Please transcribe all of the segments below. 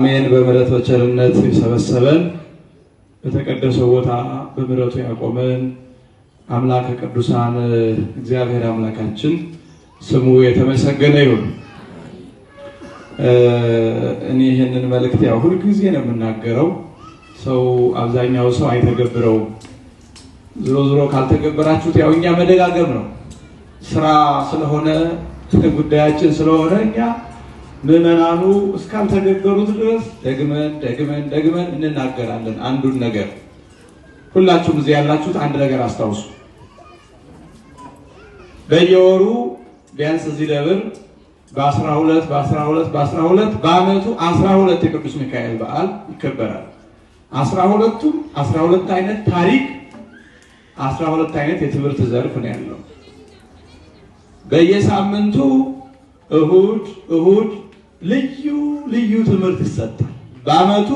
አሜን። በምሕረት በቸርነት የሰበሰበን በተቀደሰው ቦታ በምሕረቱ ያቆመን አምላከ ቅዱሳን እግዚአብሔር አምላካችን ስሙ የተመሰገነ ይሁን። እኔ ይሄንን መልእክት ያው ሁሉ ጊዜ ነው የምናገረው። አብዛኛው ሰው አይተገብረውም። ዝሮ ካልተገበራችሁት ያው እኛ መደጋገም ነው ስራ ስለሆነ ጉዳያችን ስለሆነ እኛ ምዕመናኑ እስካልተገበሩት ድረስ ደግመን እንናገራለን። አንዱን ነገር ሁላችሁም እዚህ ያላችሁት አንድ ነገር አስታውሱ። በየወሩ ቢያንስ እዚህ ደብር በ12 በአመቱ 12 የቅዱስ ሚካኤል በዓል ይከበራል። 12ቱም 12 አይነት ታሪክ 12 አይነት የትምህርት ዘርፍ ነው ያለው። በየሳምንቱ እሁድ ልዩ ትምህርት ይሰጣል። በአመቱ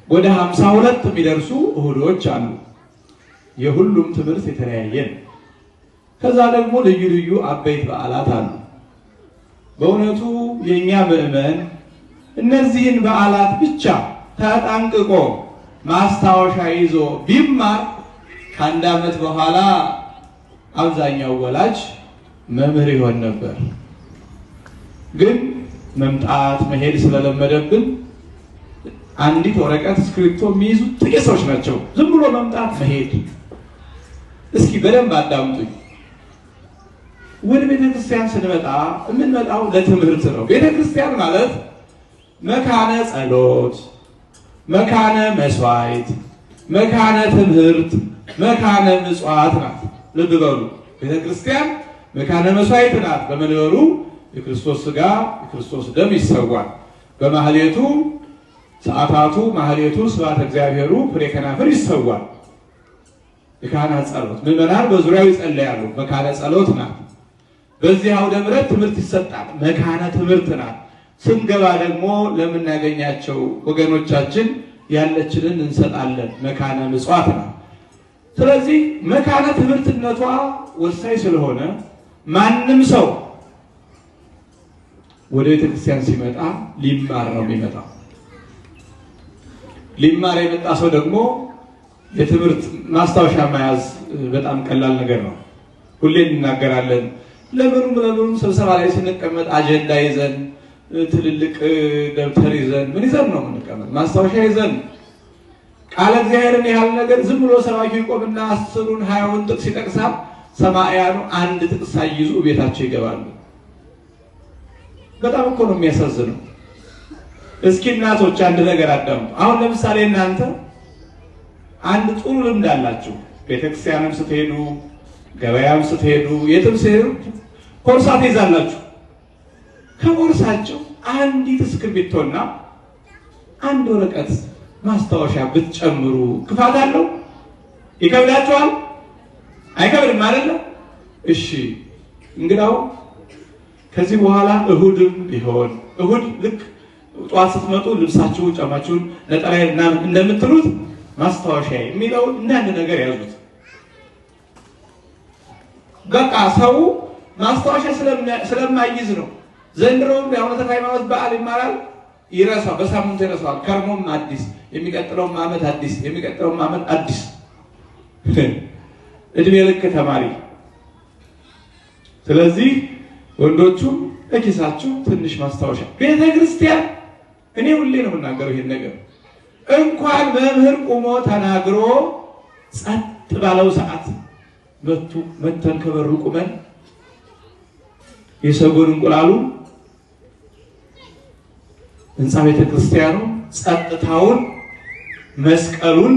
ወደ 52 የሚደርሱ እሁዶች አሉ። የሁሉም ትምህርት የተለያየ ነው። ከዛ ደግሞ ልዩ አበይት በዓላት አሉ። በእውነቱ የኛ ምዕመን እነዚህን በዓላት ብቻ ተጠንቅቆ ማስታወሻ ይዞ ቢማር ከአንድ ዓመት በኋላ አብዛኛው ወላጅ መምህር ይሆን ነበር። ግን መምጣት መሄድ ስለለመደብን አንዲት ወረቀት ስክሪፕቶ የሚይዙ ጥቂት ሰዎች ናቸው። ዝም ብሎ መምጣት መሄድ። እስኪ በደንብ አዳምጡኝ። ወደ ቤተክርስቲያን ስንመጣ የምንመጣው ለትምህርት ነው። ቤተክርስቲያን ማለት መካነ ጸሎት፣ መካነ መስዋዕት፣ መካነ ትምህርት፣ መካነ ምጽዋት ናት። ልብ በሉ፣ ቤተክርስቲያን መካነ መስዋዕት ናት። በመንበሩ የክርስቶስ ሥጋ የክርስቶስ ደም ይሰዋል። በማህሌቱ ሰዓታቱ ማህሌቱ ስብሐተ እግዚአብሔሩ ፍሬ ከናፍር ይሰዋል። የካህናት ጸሎት ምዕመናን በዙሪያው ይጸልያሉ። መካነ ጸሎት ናት። በዚህ አውደ ምሕረት ትምህርት ይሰጣል። መካነ ትምህርት ናት። ስንገባ ደግሞ ለምናገኛቸው ወገኖቻችን ያለችንን እንሰጣለን። መካነ ምጽዋት ናት። ስለዚህ መካነ ትምህርትነቷ ወሳኝ ስለሆነ ማንም ሰው ወደ ቤተክርስቲያን ሲመጣ ሊማር ነው የሚመጣው። ሊማር የመጣ ሰው ደግሞ የትምህርት ማስታወሻ መያዝ በጣም ቀላል ነገር ነው። ሁሌ እንናገራለን። ለምኑም ስብሰባ ላይ ስንቀመጥ አጀንዳ ይዘን ትልልቅ ደብተር ይዘን ምን ይዘን ነው የምንቀመጥ? ማስታወሻ ይዘን ቃለ እግዚአብሔርን ያህል ነገር ዝም ብሎ ሰባኪው ይቆምና 10ን 20ን ጥቅስ ይጠቅሳል። ሰማዕያኑ አንድ ጥቅስ ሳይይዙ ቤታቸው ይገባሉ። በጣም እኮ ነው የሚያሳዝነው። እስኪ እናቶች አንድ ነገር አዳምጡ። አሁን ለምሳሌ እናንተ አንድ ጥሩ ልምድ አላችሁ። ቤተክርስቲያንም ስትሄዱ፣ ገበያም ስትሄዱ፣ የትም ስትሄዱ ቦርሳ ትይዛላችሁ። ከቦርሳቸው አንዲት እስክርቢቶና አንድ ወረቀት ማስታወሻ ብትጨምሩ ክፋት አለው? ይከብዳችኋል? አይከብድም አይደለ? እሺ እንግዳው ከዚህ በኋላ እሁድም ቢሆን እሁድ ልክ ጧት ስትመጡ ልብሳችሁን፣ ጫማችሁን፣ ነጠላዬን እንደምትሉት ማስታወሻ የሚለው አንድ ነገር ያዙት። በቃ ሰው ማስታወሻ ስለማይይዝ ነው። ዘንድሮም የአሁነ ሃይማኖት በዓል ይማራል፣ ይረሳል። በሳምንት ይረሳል። ከርሞም አዲስ፣ የሚቀጥለውም ዓመት አዲስ፣ የሚቀጥለውም ዓመት አዲስ። እድሜ ልክ ተማሪ። ስለዚህ ወንዶቹም እኪሳችሁ ትንሽ ማስታወሻ። ቤተክርስቲያን እኔ ሁሌ ነው የምናገረው ይሄን ነገር። እንኳን መምህር ቆሞ ተናግሮ ጸጥ ባለው ሰዓት መተን ከበሩ ቁመን የሰጎን እንቁላሉ ህንፃ ቤተክርስቲያኑ ጸጥታውን መስቀሉን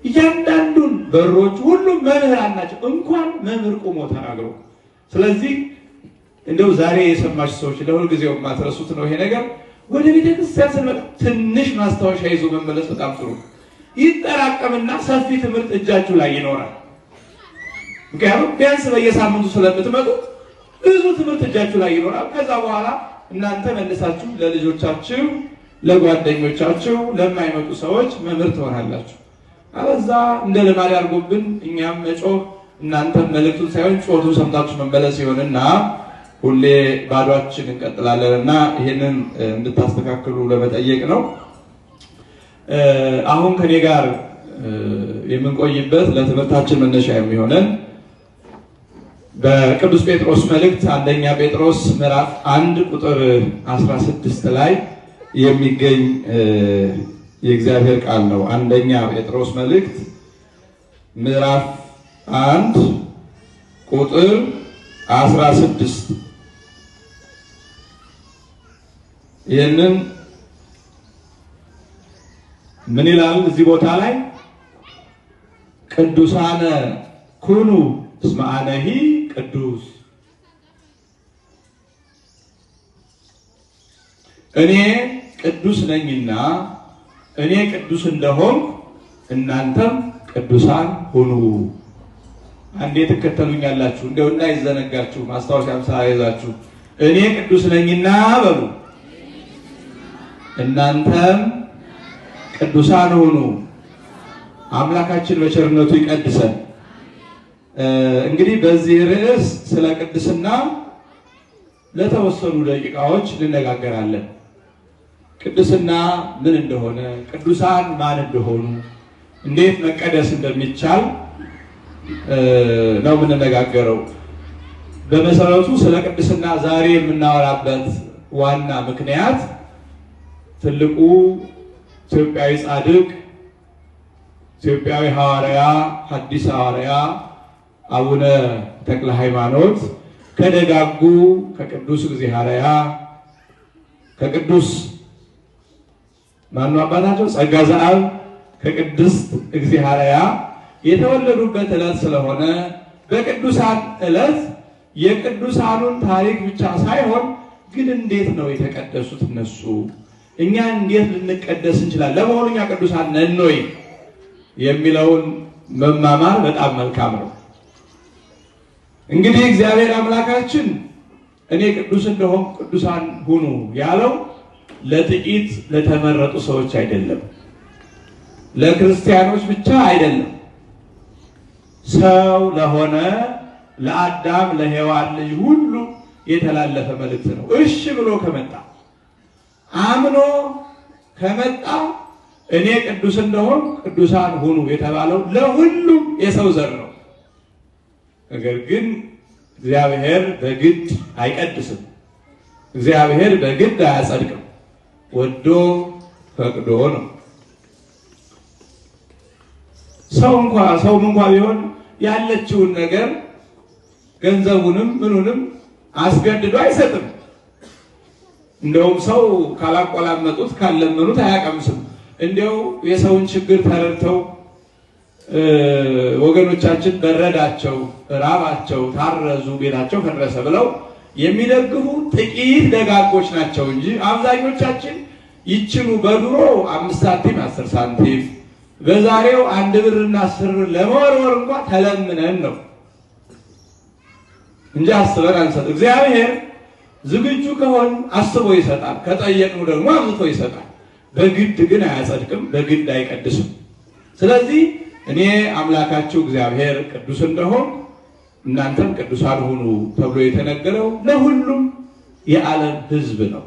እያንዳንዱን በሮች ሁሉም መምህራን ናቸው። እንኳን መምህር ቆሞ ተናግሮ። ስለዚህ እንደው ዛሬ የሰማችሁ ሰዎች ለሁሉ ጊዜው ማትረሱት ነው ይሄ ነገር። ወደ ቤተክርስቲያን ስንመጣ ትንሽ ማስታወሻ ይዞ መመለስ በጣም ጥሩ። ይጠራቀምና ሰፊ ትምህርት እጃችሁ ላይ ይኖራል። ምክንያቱም ቢያንስ በየሳምንቱ ስለምትመጡ ብዙ ትምህርት እጃችሁ ላይ ይኖራል። ከዛ በኋላ እናንተ መልሳችሁ ለልጆቻችሁ፣ ለጓደኞቻችሁ፣ ለማይመጡ ሰዎች መምህር ትሆናላችሁ። አለዛ እንደ ልማድ አድርጎብን እኛም መጮህ እናንተም መልእክቱን ሳይሆን ጮቱን ሰምታችሁ መመለስ ይሆንና ሁሌ ባዷችን እንቀጥላለንና ይሄንን እንድታስተካክሉ ለመጠየቅ ነው። አሁን ከኔ ጋር የምንቆይበት ለትምህርታችን መነሻ የሚሆነን በቅዱስ ጴጥሮስ መልእክት አንደኛ ጴጥሮስ ምዕራፍ 1 ቁጥር 16 ላይ የሚገኝ የእግዚአብሔር ቃል ነው። አንደኛ ጴጥሮስ መልእክት ምዕራፍ 1 ቁጥር 16 ይህንን ምን ይላል? እዚህ ቦታ ላይ ቅዱሳነ ኩኑ እስመ አነሂ ቅዱስ፣ እኔ ቅዱስ ነኝና እኔ ቅዱስ እንደሆንኩ እናንተም ቅዱሳን ሁኑ። አንዴ ትከተሉኛላችሁ፣ እንደው እንዳይዘነጋችሁ ማስታወሻም ሳይዛችሁ። እኔ ቅዱስ ነኝና በሉ፣ እናንተም ቅዱሳን ሁኑ። አምላካችን በቸርነቱ ይቀድሰን። እንግዲህ በዚህ ርዕስ ስለ ቅድስና ለተወሰኑ ደቂቃዎች እንነጋገራለን። ቅድስና ምን እንደሆነ፣ ቅዱሳን ማን እንደሆኑ፣ እንዴት መቀደስ እንደሚቻል ነው የምንነጋገረው። በመሰረቱ ስለ ቅድስና ዛሬ የምናወራበት ዋና ምክንያት ትልቁ ኢትዮጵያዊ ጻድቅ፣ ኢትዮጵያዊ ሐዋርያ፣ ሐዲስ ሐዋርያ አቡነ ተክለ ሃይማኖት ከደጋጉ ከቅዱስ እግዚአብሔር ከቅዱስ ማኑ አባታቸው ጸጋ ዘአብ ከቅድስት እግዚአብሔር የተወለዱበት ዕለት ስለሆነ በቅዱሳን ዕለት የቅዱሳኑን ታሪክ ብቻ ሳይሆን ግን እንዴት ነው የተቀደሱት እነሱ፣ እኛ እንዴት ልንቀደስ እንችላለን፣ ለመሆኑ እኛ ቅዱሳን ነን ወይ የሚለውን መማማር በጣም መልካም ነው። እንግዲህ እግዚአብሔር አምላካችን እኔ ቅዱስ እንደሆንኩ ቅዱሳን ሁኑ ያለው ለጥቂት ለተመረጡ ሰዎች አይደለም፣ ለክርስቲያኖች ብቻ አይደለም። ሰው ለሆነ ለአዳም ለሔዋን ልጅ ሁሉ የተላለፈ መልእክት ነው። እሺ ብሎ ከመጣ አምኖ ከመጣ እኔ ቅዱስ እንደሆንኩ ቅዱሳን ሁኑ የተባለው ለሁሉም የሰው ዘር ነው። ነገር ግን እግዚአብሔር በግድ አይቀድስም። እግዚአብሔር በግድ አያጸድቅም። ወዶ ፈቅዶ ነው። ሰውም እንኳን ቢሆን ያለችውን ነገር ገንዘቡንም ምኑንም አስገድዶ አይሰጥም። እንደውም ሰው ካላቆላመጡት ካለመኑት አያቀምስም። እንደው የሰውን ችግር ተረድተው ወገኖቻችን በረዳቸው፣ ራባቸው፣ ታረዙ፣ ቤታቸው ፈረሰ ብለው የሚደግፉ ጥቂት ደጋጎች ናቸው እንጂ አብዛኞቻችን ይችሉ በድሮ 5 ሳንቲም 10 ሳንቲም በዛሬው 1 ብርና 10 ብር ለመወርወር እንኳን ተለምነን ነው እንጂ አስበን አንሰጥ። እግዚአብሔር ዝግጁ ከሆን አስቦ ይሰጣል፣ ከጠየቅነው ደግሞ አብዝቶ ይሰጣል። በግድ ግን አያጸድቅም፣ በግድ አይቀድስም። ስለዚህ እኔ አምላካችሁ እግዚአብሔር ቅዱስ እንደሆን እናንተም ቅዱሳን ሁኑ ተብሎ የተነገረው ለሁሉም የዓለም ሕዝብ ነው።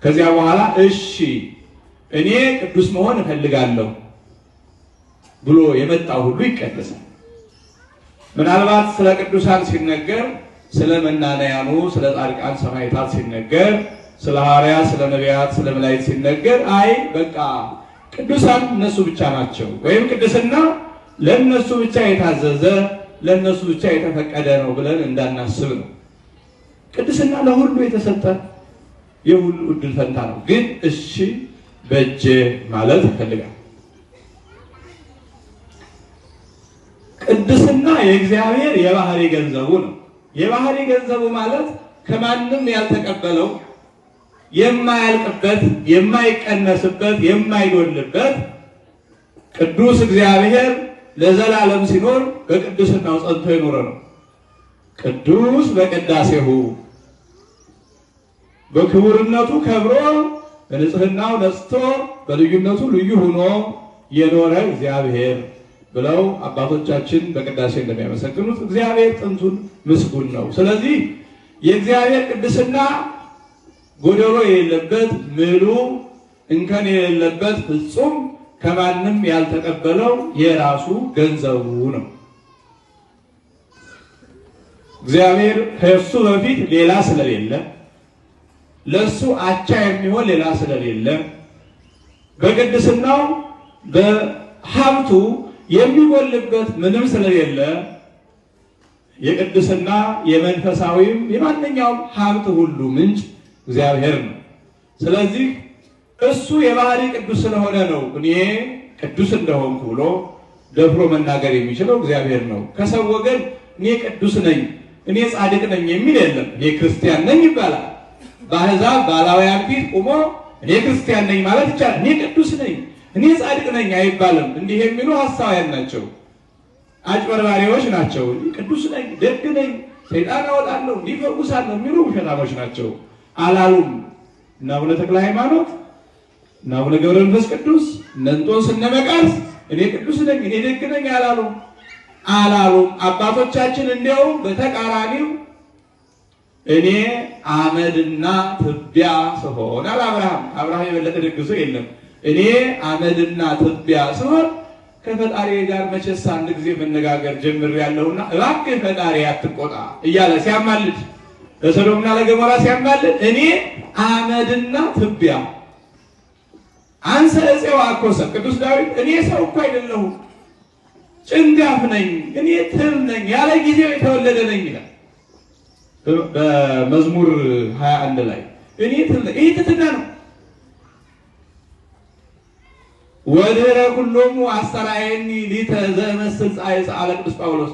ከዚያ በኋላ እሺ እኔ ቅዱስ መሆን እፈልጋለሁ ብሎ የመጣው ሁሉ ይቀደሳል። ምናልባት ስለ ቅዱሳን ሲነገር ስለ መናንያኑ ስለ ጻድቃን ሰማዕታት ሲነገር ስለ ሐዋርያት ስለ ነቢያት ስለ መላእክት ሲነገር አይ በቃ ቅዱሳን እነሱ ብቻ ናቸው ወይም ቅድስና ለነሱ ብቻ የታዘዘ ለነሱ ብቻ የተፈቀደ ነው ብለን እንዳናስብ ነው። ቅድስና ለሁሉ የተሰጠ የሁሉ ዕድል ፈንታ ነው። ግን እሺ በእጄ ማለት ይፈልጋል። ቅድስና የእግዚአብሔር የባህሪ ገንዘቡ ነው። የባህሪ ገንዘቡ ማለት ከማንም ያልተቀበለው የማያልቅበት የማይቀነስበት የማይጎልበት ቅዱስ እግዚአብሔር ለዘላለም ሲኖር በቅድስናው ጸንቶ የኖረ ነው። ቅዱስ በቅዳሴሁ በክቡርነቱ ከብሮ በንጽህናው ነጽቶ በልዩነቱ ልዩ ሆኖ የኖረ እግዚአብሔር ብለው አባቶቻችን በቅዳሴ እንደሚያመሰግኑት እግዚአብሔር ጥንቱን ምስጉን ነው። ስለዚህ የእግዚአብሔር ቅድስና ጎደሎ የሌለበት ምሉ እንከን የሌለበት ፍጹም ከማንም ያልተቀበለው የራሱ ገንዘቡ ነው። እግዚአብሔር ከእሱ በፊት ሌላ ስለሌለ ለሱ አቻ የሚሆን ሌላ ስለሌለ በቅድስናው በሀብቱ የሚጎልበት ምንም ስለሌለ የቅድስና የመንፈሳዊም የማንኛውም ሀብት ሁሉ ምንጭ እግዚአብሔር ነው። ስለዚህ እሱ የባህሪ ቅዱስ ስለሆነ ነው እኔ ቅዱስ እንደሆንኩ ብሎ ደፍሮ መናገር የሚችለው እግዚአብሔር ነው። ከሰው ወገን እኔ ቅዱስ ነኝ፣ እኔ ጻድቅ ነኝ የሚል የለም። እኔ ክርስቲያን ነኝ ይባላል። በአሕዛብ ባላውያን ፊት ቆሞ እኔ ክርስቲያን ነኝ ማለት ይቻላል። እኔ ቅዱስ ነኝ፣ እኔ ጻድቅ ነኝ አይባልም። እንዲህ የሚሉ ሐሳውያን ናቸው፣ አጭበርባሪዎች ናቸው። ቅዱስ ነኝ፣ ደግ ነኝ፣ ሰይጣን አወጣለሁ፣ እንዲፈውሳለሁ የሚሉ ውሸታሞች ናቸው አላሉም። እና አቡነ ተክለ ሃይማኖት እና አቡነ ገብረ መንፈስ ቅዱስ እነ እንጦንስ እነ መቃርስ እኔ ቅዱስ ነኝ፣ እኔ ደግ ነኝ አላሉም። አባቶቻችን እንዲያውም በተቃራኒው እኔ አመድና ትቢያ ስሆን አብርሃም የበለጠ ደግ ሰው የለም። እኔ አመድና ትቢያ ስሆን ከፈጣሪ ጋር መቼስ አንድ ጊዜ መነጋገር ጀምሬያለሁና እባክህ ፈጣሪ አትቆጣ እያለ ሲያማልድ ለሰዶምና ለገሞራ ሲያማልድ እኔ አመድና ትቢያ አንሰ እፄው አኮሰ ቅዱስ ዳዊት እኔ ሰው እኮ አይደለሁም ጭንጋፍ ነኝ፣ እኔ ትል ነኝ፣ ያለ ጊዜው የተወለደ ነኝ ይላል በመዝሙር 21 ላይ እኔ ትል ነኝ። ይህ ትሕትና ነው። ወድኅረ ኩሎሙ አስተርአየኒ ሊተ ዘእመስል ጻዕለ ቅዱስ ጳውሎስ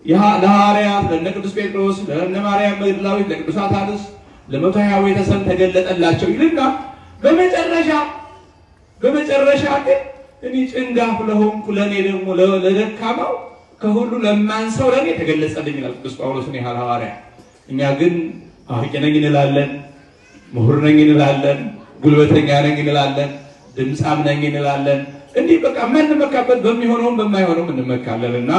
ለሐዋርያት ለእነ ቅዱስ ጴጥሮስ ለእነ ማርያም መግደላዊት ለቅዱሳት አንስት ለመቶ ሃያ ቤተሰብ ተገለጠላቸው ይልና በመጨረሻ ግን እኔ ጭንጋፍ ለሆንኩ ለእኔ ደግሞ ለደካማው ከሁሉ ለማንሰው ለእኔ ተገለጸልኝ ይላል ቅዱስ ጳውሎስን ያህል ሐዋርያ። እኛ ግን አዋቂ ነኝ እንላለን፣ ምሁር ነኝ እንላለን፣ ጉልበተኛ ነኝ እንላለን፣ ድምፃም ነኝ እንላለን። እንዲህ በቃ የምንመካበት በሚሆነውም በማይሆነውም እንመካለን። እና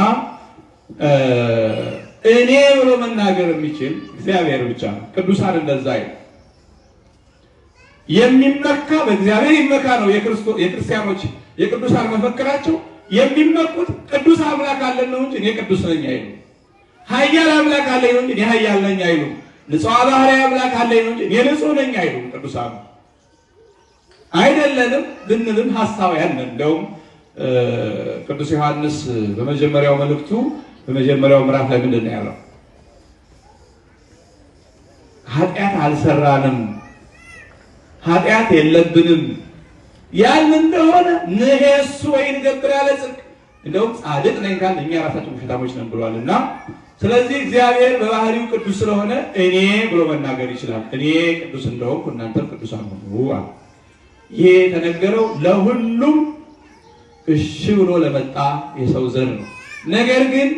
እኔ ብሎ መናገር የሚችል እግዚአብሔር ብቻ ነው። ቅዱሳን እንደዛ የሚመካ በእግዚአብሔር ይመካ ነው። የክርስቲያኖች የቅዱሳን መፈክራቸው የሚመኩት ቅዱስ አምላክ አለን ነው እንጂ እኔ ቅዱስ ነኝ አይሉ። ኃያል አምላክ አለኝ ነው እንጂ እኔ ኃያል ነኝ አይሉ። ንጹሕ ባህሪ አምላክ አለኝ ነው እንጂ እኔ ንጹሕ ነኝ አይሉ። ቅዱሳን አይደለንም ብንልም ሐሳውያን ነን። እንደውም ቅዱስ ዮሐንስ በመጀመሪያው መልእክቱ በመጀመሪያው ምዕራፍ ላይ ምንድን ነው ያለው? ኃጢአት አልሰራንም፣ ኃጢአት የለብንም ያን እንደሆነ ንሄሱ ወይ ንገብር ያለ ጽድቅ እንደውም ጻድቅ ነኝ ካል እኛ ራሳችን ውሸታሞች ነን ብሏልና፣ ስለዚህ እግዚአብሔር በባህሪው ቅዱስ ስለሆነ እኔ ብሎ መናገር ይችላል። እኔ ቅዱስ እንደሆንኩ እናንተም ቅዱሳን ሁኑ አለ። ይሄ የተነገረው ለሁሉም እሺ ብሎ ለመጣ የሰው ዘር ነው። ነገር ግን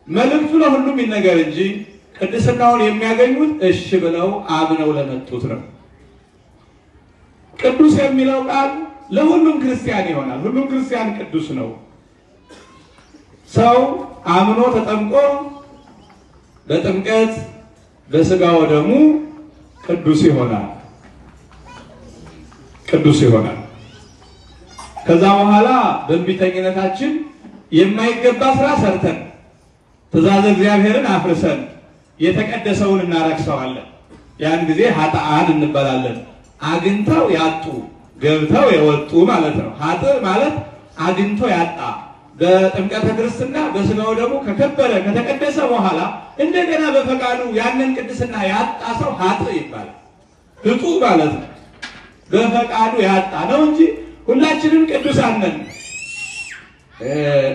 መልእክቱ ለሁሉም ይነገር እንጂ ቅድስናውን የሚያገኙት እሺ ብለው አምነው ለመጡት ነው። ቅዱስ የሚለው ቃል ለሁሉም ክርስቲያን ይሆናል። ሁሉም ክርስቲያን ቅዱስ ነው። ሰው አምኖ ተጠምቆ በጥምቀት በስጋው ደሙ ቅዱስ ይሆናል። ከዛ በኋላ በእንቢተኝነታችን የማይገባ ስራ ሰርተን ትእዛዝ እግዚአብሔርን አፍርሰን የተቀደሰውን እናረክሰዋለን። ያን ጊዜ ኃጥአን እንባላለን። አግኝተው ያጡ ገብተው የወጡ ማለት ነው። ኃጥእ ማለት አግኝቶ ያጣ። በጥምቀተ ክርስትና በስጋው ደግሞ ከከበረ ከተቀደሰ በኋላ እንደገና በፈቃዱ ያንን ቅድስና ያጣ ሰው ኃጥእ ይባላል። ህጡ ማለት ነው። በፈቃዱ ያጣ ነው እንጂ ሁላችንም ቅዱሳን ነን።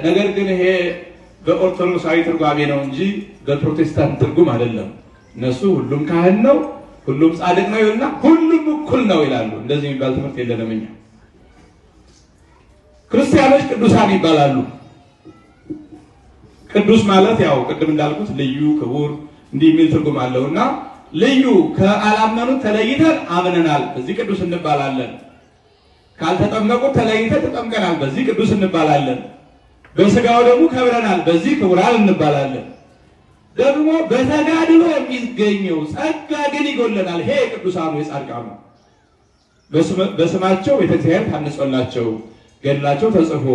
ነገር ግን ይሄ በኦርቶዶክሳዊ ትርጓሜ ነው እንጂ በፕሮቴስታንት ትርጉም አይደለም። እነሱ ሁሉም ካህን ነው፣ ሁሉም ጻድቅ ነው ይሉና ሁሉም እኩል ነው ይላሉ። እንደዚህ የሚባል ትምህርት የለንም እኛ። ክርስቲያኖች ቅዱሳን ይባላሉ። ቅዱስ ማለት ያው ቅድም እንዳልኩት ልዩ፣ ክቡር እንዲህ የሚል ትርጉም አለውና ልዩ ከአላመኑት ተለይተን አምነናል፣ በዚህ ቅዱስ እንባላለን። ካልተጠመቁት ተለይተን ተጠምቀናል፣ በዚህ ቅዱስ እንባላለን። በስጋው ደግሞ ከብረናል፣ በዚህ ክቡራን እንባላለን። ደግሞ በተጋድሎ የሚገኘው ጸጋ ግን ይጎለናል። ይሄ ቅዱሳኑ የጻድቃኑ በስማቸው ቤተክርስቲያን ታንጾላቸው ገድላቸው ተጽፎ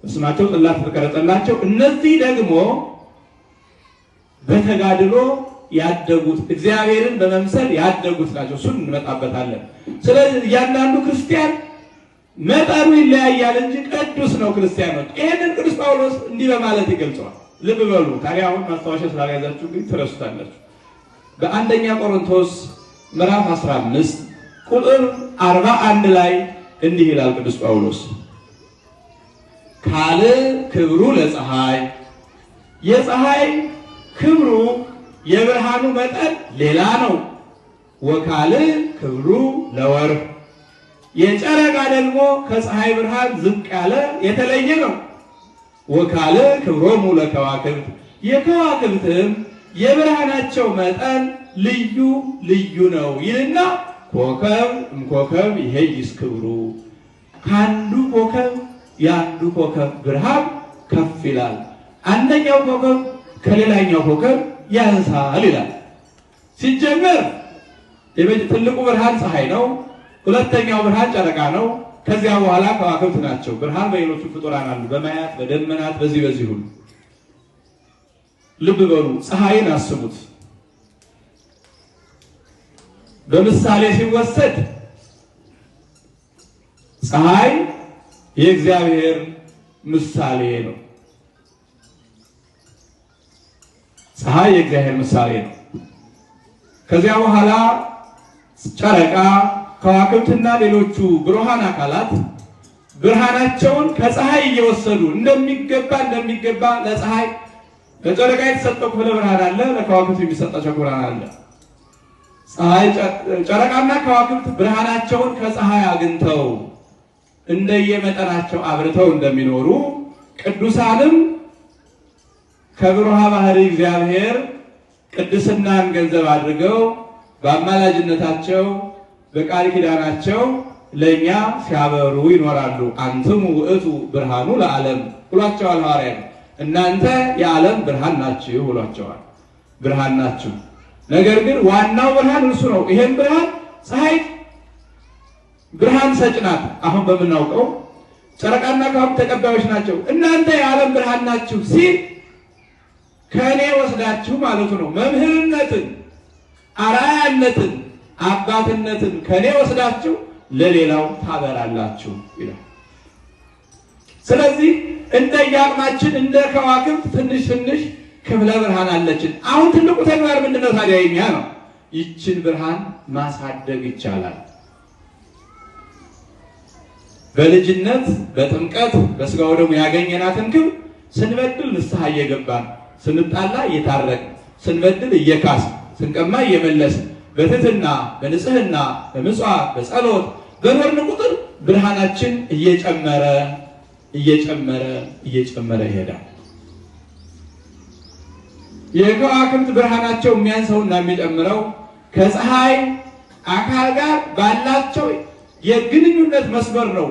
በስማቸው ጽላት ተቀረጸላቸው። እነዚህ ደግሞ በተጋድሎ ያደጉት እግዚአብሔርን በመምሰል ያደጉት ናቸው። እሱን እንመጣበታለን። ስለዚህ እያንዳንዱ ክርስቲያን መጠኑ ይለያያል እንጂ ቅዱስ ነው ክርስቲያኖች። ይሄንን ቅዱስ ጳውሎስ እንዲህ በማለት ይገልጸዋል። ልብ በሉ። ታዲያ አሁን ማስታወሻ ስላልያዛችሁ ግን ትረሱታላችሁ። በአንደኛ ቆሮንቶስ ምዕራፍ 15 ቁጥር 41 ላይ እንዲህ ይላል ቅዱስ ጳውሎስ ካለ ክብሩ ለፀሐይ የፀሐይ ክብሩ የብርሃኑ መጠን ሌላ ነው። ወካለ ክብሩ ለወርህ የጨረቃ ደግሞ ከፀሐይ ብርሃን ዝቅ ያለ የተለየ ነው። ወካለ ክብሮሙ ለከዋክብት የከዋክብትም የብርሃናቸው መጠን ልዩ ልዩ ነው ይልና ኮከብ እምኮከብ ይሄይስ ክብሩ ከአንዱ ኮከብ የአንዱ ኮከብ ብርሃን ከፍ ይላል፣ አንደኛው ኮከብ ከሌላኛው ኮከብ ያንሳል ይላል። ሲጀመር ትልቁ ብርሃን ፀሐይ ነው። ሁለተኛው ብርሃን ጨረቃ ነው። ከዚያ በኋላ ከዋክብት ናቸው። ብርሃን በሌሎቹ ፍጡራን አሉ፣ በማያት በደመናት በዚህ ሁሉ። ልብ በሉ። ፀሐይን አስቡት። በምሳሌ ሲወሰድ ፀሐይ የእግዚአብሔር ምሳሌ ነው። ፀሐይ የእግዚአብሔር ምሳሌ ነው። ከዚያ በኋላ ጨረቃ ከዋክብትና ሌሎቹ ብሩሃን አካላት ብርሃናቸውን ከፀሐይ እየወሰዱ እንደሚገባ ለፀሐይ ለጨረቃ የተሰጠው ክፍለ ብርሃን አለ፣ ለከዋክብት የሚሰጣቸው ብርሃን አለ። ጨረቃና ከዋክብት ብርሃናቸውን ከፀሐይ አግኝተው እንደየመጠናቸው አብርተው እንደሚኖሩ ቅዱሳንም ከብሩሃ ባህሪ እግዚአብሔር ቅድስናን ገንዘብ አድርገው በአማላጅነታቸው በቃል ኪዳናቸው ለኛ ሲያበሩ ይኖራሉ። አንትሙ ውእቱ ብርሃኑ ለዓለም ብሏቸዋል ሐዋርያት። እናንተ የዓለም ብርሃን ናችሁ ብሏቸዋል። ብርሃን ናችሁ። ነገር ግን ዋናው ብርሃን እርሱ ነው። ይሄን ብርሃን ፀሐይ ብርሃን ሰጭ ናት። አሁን በምናውቀው ጨረቃና ከዋክብት ተቀባዮች ናቸው። እናንተ የዓለም ብርሃን ናችሁ ሲል ከእኔ ወስዳችሁ ማለቱ ነው። መምህርነትን፣ አርአያነትን፣ አባትነትን ከእኔ ወስዳችሁ ለሌላው ታበራላችሁ ይላል። ስለዚህ እንደየአቅማችን እንደ ከዋክብት ትንሽ ክፍለ ብርሃን አለችን። አሁን ትልቁ ተግባር ምንድነው ታዲያ? የኛ ነው። ይችን ብርሃን ማሳደግ ይቻላል። በልጅነት በጥምቀት በስጋው ደግሞ ያገኘናትን ክብር ስንበድል ንስሐ እየገባን፣ ስንጣላ እየታረቅን፣ ስንበድል እየካስን፣ ስንቀማ እየመለስን በትህትና በንጽህና በምጽዋት በጸሎት በኖርን ቁጥር ብርሃናችን እየጨመረ ይሄዳል። የከዋክብት ብርሃናቸው የሚያንሰውና የሚጨምረው ከፀሐይ አካል ጋር ባላቸው የግንኙነት መስመር ነው።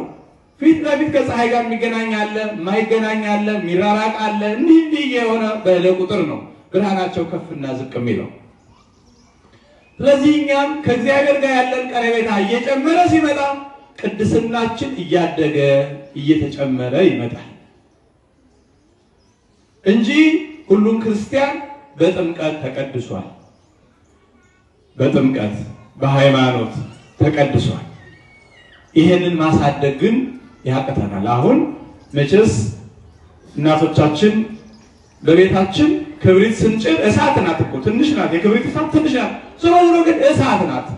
ፊት ለፊት ከፀሐይ ጋር የሚገናኝ አለ፣ የማይገናኝ አለ፣ የሚራራቅ አለ። እንዲህ የሆነ በሄደ ቁጥር ነው ብርሃናቸው ከፍና ዝቅ የሚለው። ስለዚህ እኛም ከእግዚአብሔር ጋር ያለን ቀረቤታ እየጨመረ ሲመጣ ቅድስናችን እያደገ እየተጨመረ ይመጣል እንጂ ሁሉም ክርስቲያን በጥምቀት ተቀድሷል። በጥምቀት በሃይማኖት ተቀድሷል። ይሄንን ማሳደግ ግን ያቅተናል። አሁን መቼስ እናቶቻችን በቤታችን ክብሪት ስንጭር እሳት ናት እኮ ትንሽ ናት። የክብሪት እሳት ትንሽ ናት። ዞሮ ግን እሳት ናት።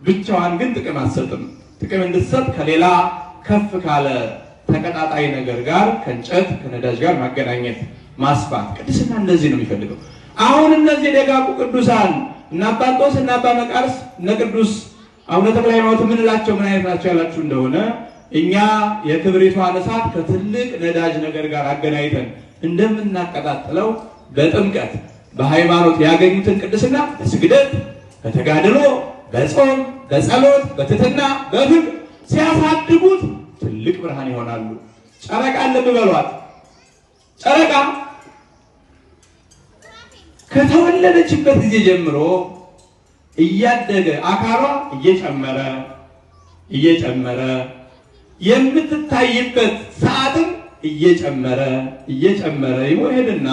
ብቻዋን ግን ጥቅም አትሰጥም። ጥቅም እንድትሰጥ ከሌላ ከፍ ካለ ተቀጣጣይ ነገር ጋር ከእንጨት ከነዳጅ ጋር ማገናኘት ማስፋት። ቅድስና እንደዚህ ነው የሚፈልገው። አሁን እነዚህ ደጋቁ ቅዱሳን እና አባ እንጦንስ እና አባ መቃርስ እነ ቅዱስ አቡነ ተክለ ሃይማኖት የምንላቸው ምን አይነት ናቸው ያላችሁ እንደሆነ እኛ የክብሪቷን እሳት ከትልቅ ነዳጅ ነገር ጋር አገናኝተን እንደምናቀጣጥለው በጥምቀት በሃይማኖት ያገኙትን ቅድስና በስግደት በተጋድሎ በጾም በጸሎት በትህትና በፍቅር ሲያሳድጉት ትልቅ ብርሃን ይሆናሉ። ጨረቃ ልብ በሏት። ጨረቃ ከተወለደችበት ጊዜ ጀምሮ እያደገ አካሏ እየጨመረ የምትታይበት ሰዓትም እየጨመረ ይሄድና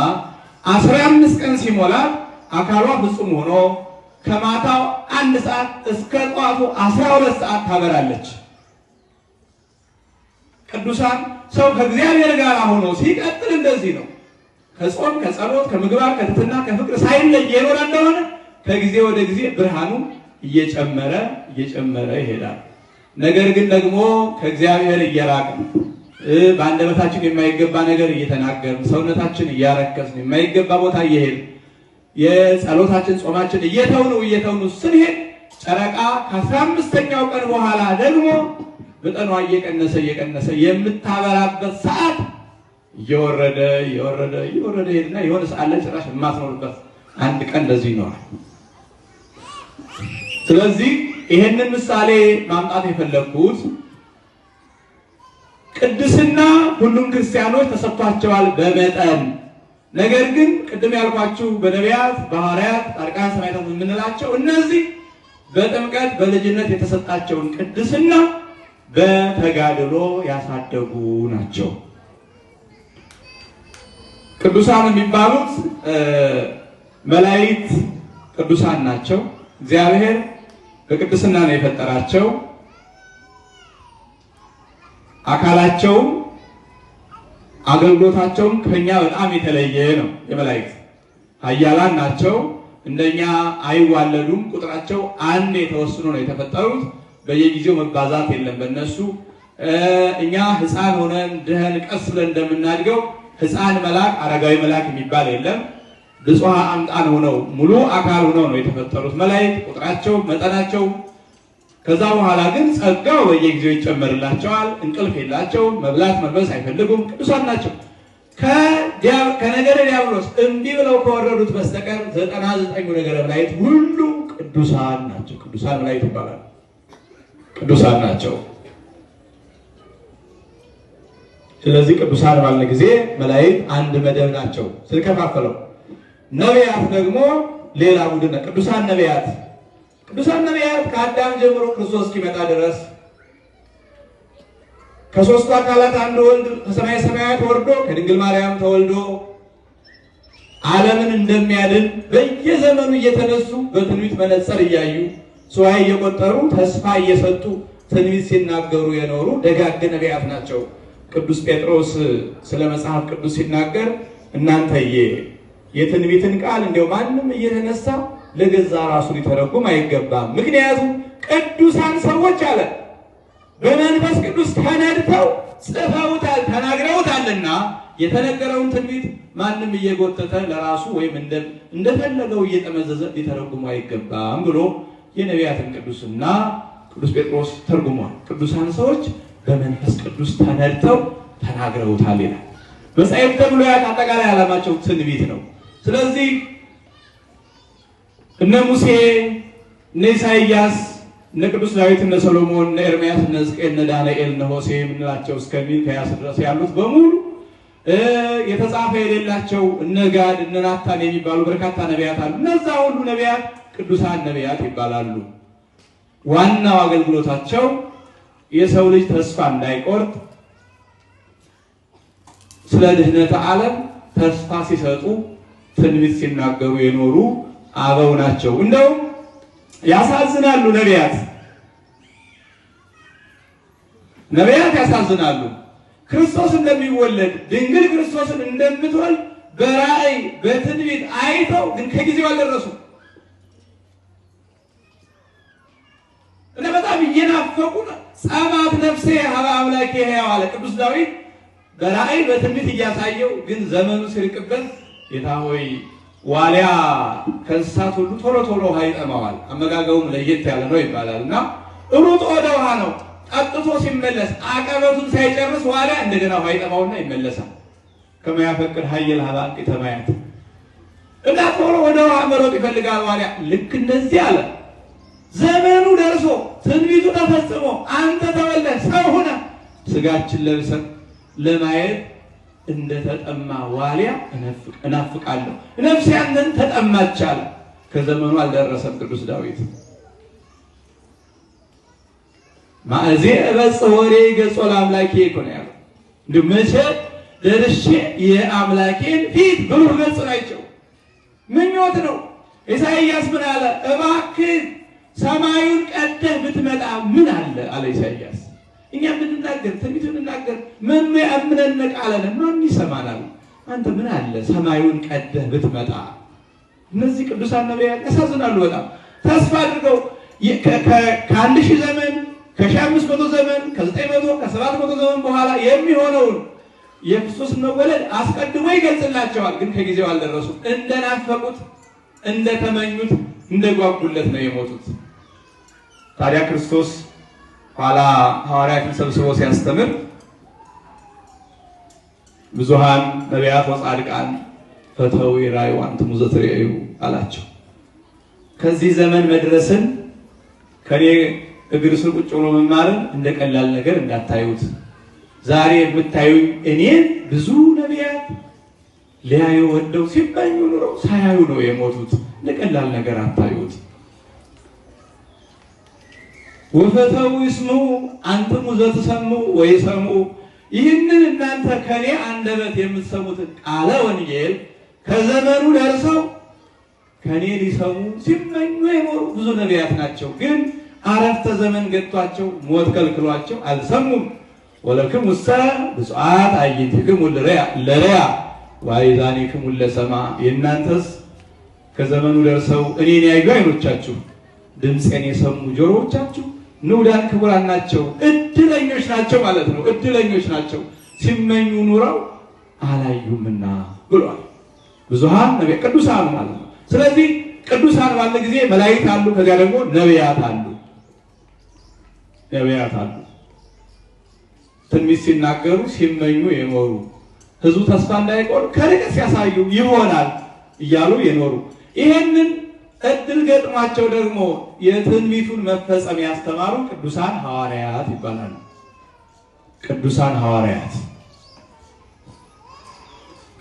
15 ቀን ሲሞላት አካሏ ፍጹም ሆኖ ከማታው 1 ሰዓት እስከ ጧቱ 12 ሰዓት ታበራለች። ቅዱሳን ሰው ከእግዚአብሔር ጋር ሆኖ ሲቀጥል እንደዚህ ነው። ከጾም ከጸሎት ከምግባር ከትሕትና ከፍቅር ሳይለይ የኖረ እንደሆነ ከጊዜ ወደ ጊዜ ብርሃኑ እየጨመረ ይሄዳል። ነገር ግን ደግሞ ከእግዚአብሔር እየራቅን በአንደበታችን የማይገባ ነገር እየተናገርን ሰውነታችን እያረከስን የማይገባ ቦታ እየሄድን የጸሎታችን ጾማችን እየተውኑ ስንሄድ ጨረቃ ከ15ኛው ቀን በኋላ ደግሞ መጠኗ እየቀነሰ የምታበራበት ሰዓት እየወረደ ሄድና የሆነ ሰዓት ላይ ጭራሽ የማትኖርበት አንድ ቀን እንደዚህ ይኖራል። ስለዚህ ይሄንን ምሳሌ ማምጣት የፈለኩት ቅድስና ሁሉም ክርስቲያኖች ተሰጥቷቸዋል በመጠን። ነገር ግን ቅድም ያልኳችሁ በነቢያት በሐዋርያት ጻድቃን ሰማዕታት የምንላቸው እነዚህ በጥምቀት በልጅነት የተሰጣቸውን ቅድስና በተጋድሎ ያሳደጉ ናቸው። ቅዱሳን የሚባሉት መላእክት ቅዱሳን ናቸው። እግዚአብሔር በቅድስና ነው የፈጠራቸው። አካላቸውም አገልግሎታቸውም ከኛ በጣም የተለየ ነው። የመላእክት ኃያላን ናቸው። እንደኛ አይዋለዱም። ቁጥራቸው አንድ የተወሰኑ ነው የተፈጠሩት። በየጊዜው መባዛት የለም በእነሱ። እኛ ሕፃን ሆነን ደህን ቀስ ብለን እንደምናድገው ሕፃን መልአክ አረጋዊ መልአክ የሚባል የለም። ብፁዕ አምጣን ሆነው ሙሉ አካል ሆነው ነው የተፈጠሩት መላእክት ቁጥራቸው መጠናቸው። ከዛ በኋላ ግን ጸጋው በየጊዜው ይጨመርላቸዋል። እንቅልፍ የላቸውም። መብላት መልበስ አይፈልጉም። ቅዱሳን ናቸው። ከነገረ ዲያብሎስ እምቢ ብለው ከወረዱት በስተቀር 99 ነገረ መላእክት ሁሉ ቅዱሳን ናቸው። ቅዱሳን መላእክት ይባላሉ። ቅዱሳን ናቸው። ስለዚህ ቅዱሳን ባለ ጊዜ መላእክት አንድ መደብ ናቸው። ስለከፋፈለው ነቢያት ደግሞ ሌላ ቡድን ነው። ቅዱሳን ነቢያት ከአዳም ጀምሮ ክርስቶስ እስኪመጣ ድረስ ከሦስቱ አካላት አንድ ወልድ ከሰማየ ሰማያት ወርዶ ከድንግል ማርያም ተወልዶ ዓለምን እንደሚያድን በየዘመኑ እየተነሱ በትንቢት መነጽር እያዩ ሱባዔ እየቆጠሩ ተስፋ እየሰጡ ትንቢት ሲናገሩ የኖሩ ደጋግ ነቢያት ናቸው። ቅዱስ ጴጥሮስ ስለ መጽሐፍ ቅዱስ ሲናገር እናንተዬ የትንቢትን ቃል እንደው ማንም እየተነሳ ለገዛ ራሱ ሊተረጉም አይገባም። ምክንያቱም ቅዱሳን ሰዎች አለ በመንፈስ ቅዱስ ተነድተው ጽፈውታል ተናግረውታልና የተነገረውን ትንቢት ማንም እየጎተተ ለራሱ ወይም እንደፈለገው እየጠመዘዘ ሊተረጉም አይገባም ብሎ የነቢያትን ቅዱስና ቅዱስ ጴጥሮስ ተርጉሟል። ቅዱሳን ሰዎች በመንፈስ ቅዱስ ተነድተው ተናግረውታል ይላል። መጻሕፍተ ብሉያት አጠቃላይ ዓላማቸው ትንቢት ነው። ስለዚህ እነ ሙሴ እነ ኢሳይያስ እነ ቅዱስ ዳዊት እነ ሰሎሞን እነ ኤርምያስ እነ ሕዝቅኤል እነ ዳንኤል እነ ሆሴዕ የምንላቸው እስከ ሚልክያስ ድረስ ያሉት በሙሉ የተጻፈ የሌላቸው እነ ጋድ እነ ናታን የሚባሉ በርካታ ነቢያት አሉ። እነዛ ሁሉ ነቢያት ቅዱሳን ነቢያት ይባላሉ። ዋናው አገልግሎታቸው የሰው ልጅ ተስፋ እንዳይቆርጥ ስለ ድህነተ ዓለም ተስፋ ሲሰጡ ትንቢት ሲናገሩ የኖሩ አበው ናቸው። እንደውም ያሳዝናሉ ነቢያት ያሳዝናሉ። ክርስቶስ እንደሚወለድ ድንግል ክርስቶስን እንደምትወልድ በራእይ በትንቢት አይተው ግን ከጊዜው አልደረሱ እና በጣም እየናፈቁ ጸማት ነፍሴ ሀበ አምላኬ ሕያው አለ ቅዱስ ዳዊት በራእይ በትንቢት እያሳየው ግን ዘመኑ ሲርቅበት ጌታ ሆይ ዋሊያ ከእንስሳት ሁሉ ቶሎ ውሃ ይጠማዋል፣ አመጋገቡም ለየት ያለ ነው ይባላል እና ሩጦ ወደ ውሃ ነው ጠጥቶ ሲመለስ አቀበቱን ሳይጨርስ ዋሊያ እንደገና ውሃ ይጠማውና ይመለሳል። ከመያፈቅድ ኃየል ሀበ አንቂተ ማያት እና ቶሎ ወደ ውሃ መሮጥ ይፈልጋል ዋሊያ። ልክ እንደዚህ አለ ዘመኑ ደርሶ ትንቢቱ ተፈጽሞ አንተ ተወልደህ ሰው ሆነ ስጋችን ለብሰን ለማየት እንደ ተጠማ ዋሊያ እናፍቃለሁ ነፍሴ አንተን ተጠማች አለ። ከዘመኑ አልደረሰም ቅዱስ ዳዊት። ማእዜ በጽወሬ ገጾ ለአምላኬ ይኮነ ያለው እንደ መቼ ደርሼ የአምላኬን ፊት ብሩህ ገጽ ናቸው ምኞት ነው። ኢሳይያስ ምን አለ? እባክህ ሰማዩን ቀደህ ብትመጣ ምን አለ አለ ኢሳይያስ። እኛ ብንናገር ትንቢት ብንናገር ምን ያምነን ቃለን ማን ይሰማናል? አንተ ምን አለ ሰማዩን ቀደህ ብትመጣ። እነዚህ ቅዱሳን ነቢያት ያሳዝናሉ በጣም። ተስፋ አድርገው ከአንድ ሺህ ዘመን ከ1500 ዘመን ከ900 ከ700 ዘመን በኋላ የሚሆነውን የክርስቶስ መወለድ አስቀድሞ ይገልጽላቸዋል። ግን ከጊዜው አልደረሱም። እንደናፈቁት እንደተመኙት እንደጓጉለት ነው የሞቱት። ታዲያ ክርስቶስ ኋላ ሐዋርያትን ሰብስቦ ሲያስተምር ብዙሃን ነቢያት ወጻድቃን ፈተው ይራዩ አንትሙ ዘትሬዩ አላቸው። ከዚህ ዘመን መድረስን ከኔ እግር ስር ቁጭ ብሎ መማርን እንደ ቀላል ነገር እንዳታዩት። ዛሬ የምታዩኝ እኔን ብዙ ነቢያት ሊያዩ ወደው ሲመኙ ኑረው ሳያዩ ነው የሞቱት። እንደ ቀላል ነገር አታዩት። ወፈተው ይስሙ አንትሙ ዘትሰሙ ወይሰሙ። ይህንን እናንተ ከኔ አንደበት የምትሰሙትን ቃለ ወንጌል ከዘመኑ ደርሰው ከኔ ሊሰሙ ሲመኙ የኖሩ ብዙ ነቢያት ናቸው። ግን አረፍተ ዘመን ገጥቷቸው ሞት ከልክሏቸው አልሰሙም። ወለክሙ ሰ ብፁዓት አዕይንቲክሙ ለርያ ወአእዛኒክሙ ለሰማ። የእናንተስ ከዘመኑ ደርሰው እኔን ያዩ አይኖቻችሁ ድምፄን የሰሙ ጆሮዎቻችሁ ንዑዳን ክቡራን ናቸው፣ እድለኞች ናቸው ማለት ነው። እድለኞች ናቸው ሲመኙ ኑረው አላዩምና ብሏል። ብዙሃን ነቢያት ቅዱሳን ማለት ነው። ስለዚህ ቅዱሳን ባለ ጊዜ መላእክት አሉ፣ ከዚያ ደግሞ ነቢያት አሉ። ነቢያት አሉ ትንቢት ሲናገሩ ሲመኙ የኖሩ ህዝቡ ተስፋ እንዳይቆርጥ ከርቀት ሲያሳዩ ይሆናል እያሉ የኖሩ ይሄንን እድል ገጥሟቸው ደግሞ የትንቢቱን መፈጸም ያስተማሩ ቅዱሳን ሐዋርያት ይባላሉ።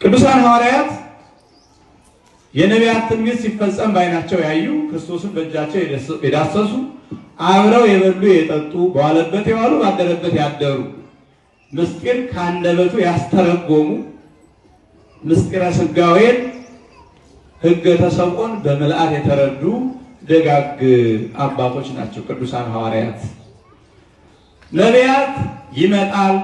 ቅዱሳን ሐዋርያት የነቢያት ትንቢት ሲፈጸም ባይናቸው ያዩ፣ ክርስቶስን በእጃቸው የዳሰሱ፣ አብረው የበሉ የጠጡ፣ በዋለበት የዋሉ ባደረበት ያደሩ፣ ምስጢር ከአንደበቱ ያስተረጎሙ፣ ምስጢረ ሥጋዌን ሕገ ተሰቆን በምልአት የተረዱ ደጋግ አባቶች ናቸው ቅዱሳን ሐዋርያት። ነቢያት ይመጣል፣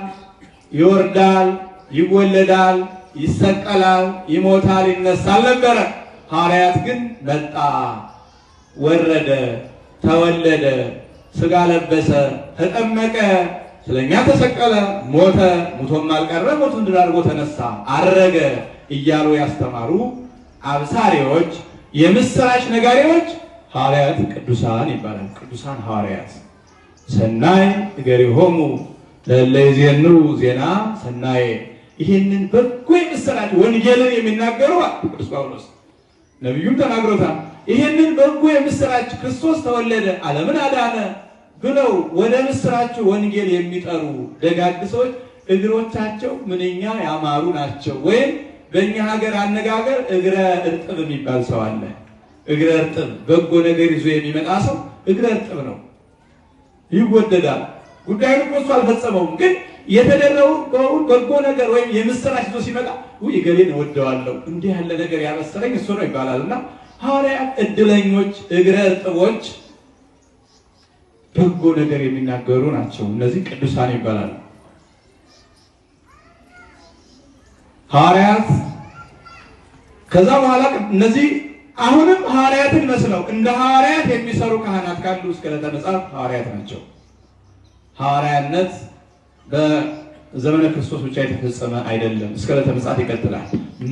ይወርዳል፣ ይወለዳል፣ ይሰቀላል፣ ይሞታል፣ ይነሳል ነበረ። ሐዋርያት ግን መጣ፣ ወረደ፣ ተወለደ፣ ሥጋ ለበሰ፣ ተጠመቀ፣ ስለኛ ተሰቀለ፣ ሞተ፣ ሙቶም አልቀረ፣ ሞቱን ድል አድርጎ ተነሳ፣ አረገ እያሉ ያስተማሩ አብሳሪዎች፣ የምስራች ነጋሪዎች ሐዋርያት ቅዱሳን ይባላሉ። ቅዱሳን ሐዋርያት ሰናይ እገሪሆሙ ለእለ ይዜኑ ዜና ሰናይ። ይህንን በጎ የምስራች ወንጌልን የሚናገሩ ቅዱስ ጳውሎስ ነቢዩም ተናግሮታል። ይህንን በጎ የምስራች ክርስቶስ ተወለደ ዓለምን አዳነ ብለው ወደ ምስራች ወንጌል የሚጠሩ ደጋግ ሰዎች እግሮቻቸው ምንኛ ያማሩ ናቸው። ወይም በእኛ ሀገር አነጋገር እግረ እርጥብ የሚባል ሰው አለ። እግረ እርጥብ በጎ ነገር ይዞ የሚመጣ ሰው እግረ እርጥብ ነው፣ ይወደዳል። ጉዳዩን እኮ እሱ አልፈጸመውም፣ ግን የተደረገውን በጎ ነገር ወይም የምስራች ይዞ ሲመጣ እገሌን እወደዋለሁ እንዲህ ያለ ነገር ያበሰረኝ እሱ ነው ይባላልና ሐዋርያት እድለኞች፣ እግረ እርጥቦች፣ በጎ ነገር የሚናገሩ ናቸው። እነዚህ ቅዱሳን ይባላሉ። ሐዋርያት ከዛ በኋላ እነዚህ አሁንም ሐዋርያትን መስለው እንደ ሐዋርያት የሚሰሩ ካህናት ካሉ እስከ ዕለተ ምጽአት ሐዋርያት ናቸው። ሐዋርያነት በዘመነ ክርስቶስ ብቻ የተፈጸመ አይደለም፣ እስከ ዕለተ ምጽአት ይቀጥላል።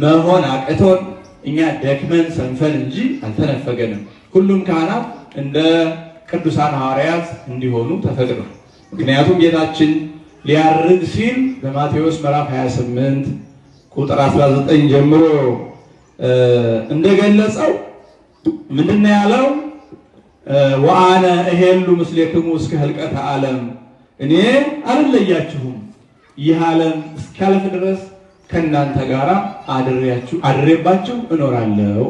መሆን አቅቶን እኛ ደክመን ሰንፈን እንጂ አልተነፈገንም። ሁሉም ካህናት እንደ ቅዱሳን ሐዋርያት እንዲሆኑ ተፈቅዷል። ምክንያቱም ጌታችን ሊያርግ ሲል በማቴዎስ ምዕራፍ 28 ቁጥር 19 ጀምሮ እንደገለጸው ምንድነው ያለው? ወአነ እሄሉ ምስሌክሙ እስከ ህልቀተ ዓለም፣ እኔ አልለያችሁም ይህ ዓለም እስኪያልፍ ድረስ ከእናንተ ጋር አድሬባችሁ እኖራለሁ።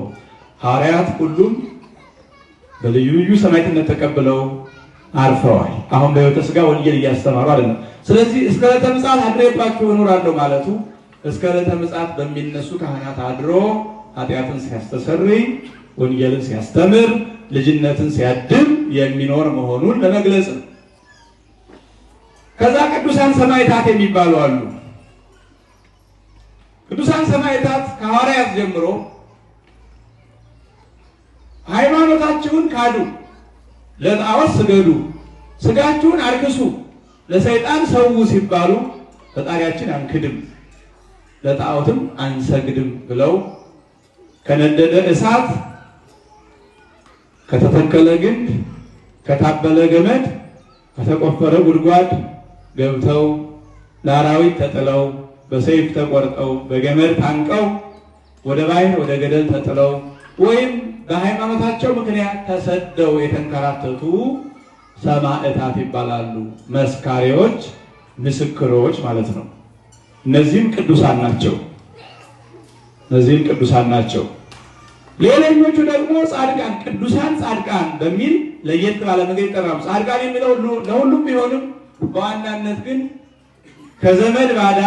ሐዋርያት ሁሉም በልዩ ልዩ ሰማዕትነት ተቀብለው አርፈዋል። አሁን በሕይወተ ሥጋ ወንጌል እያስተማሩ አይደለም። ስለዚህ እስከ ዕለተ ምጽአት አድሬባችሁ እኖራለሁ ማለቱ እስከ ዕለተ ምጽአት በሚነሱ ካህናት አድሮ ኃጢአትን ሲያስተሰርይ፣ ወንጌልን ሲያስተምር፣ ልጅነትን ሲያድም የሚኖር መሆኑን ለመግለጽ ነው። ከዛ ቅዱሳን ሰማዕታት የሚባሉ አሉ። ቅዱሳን ሰማዕታት ከሐዋርያት ጀምሮ ሃይማኖታችሁን ካዱ፣ ለጣዖት ስገዱ፣ ስጋችሁን አርክሱ፣ ለሰይጣን ሰው ሲባሉ ፈጣሪያችን አንክድም ለጣዖትም አንሰግድም ብለው ከነደደ እሳት፣ ከተተከለ ግንድ፣ ከታበለ ገመድ፣ ከተቆፈረ ጉድጓድ ገብተው ለአራዊት ተጥለው በሰይፍ ተቆርጠው በገመድ ታንቀው ወደ ባሕር ወደ ገደል ተጥለው ወይም በሃይማኖታቸው ምክንያት ተሰደው የተንከራተቱ ሰማዕታት ይባላሉ። መስካሪዎች፣ ምስክሮች ማለት ነው። እነዚህም ቅዱሳን ናቸው። ሌሎቹ ደግሞ ጻድቃን፣ ቅዱሳን ጻድቃን በሚል ለየት ባለ ነገር ይጠራሉ። ጻድቃን የሚለው ለሁሉም ቢሆንም በዋናነት ግን ከዘመድ ባዳ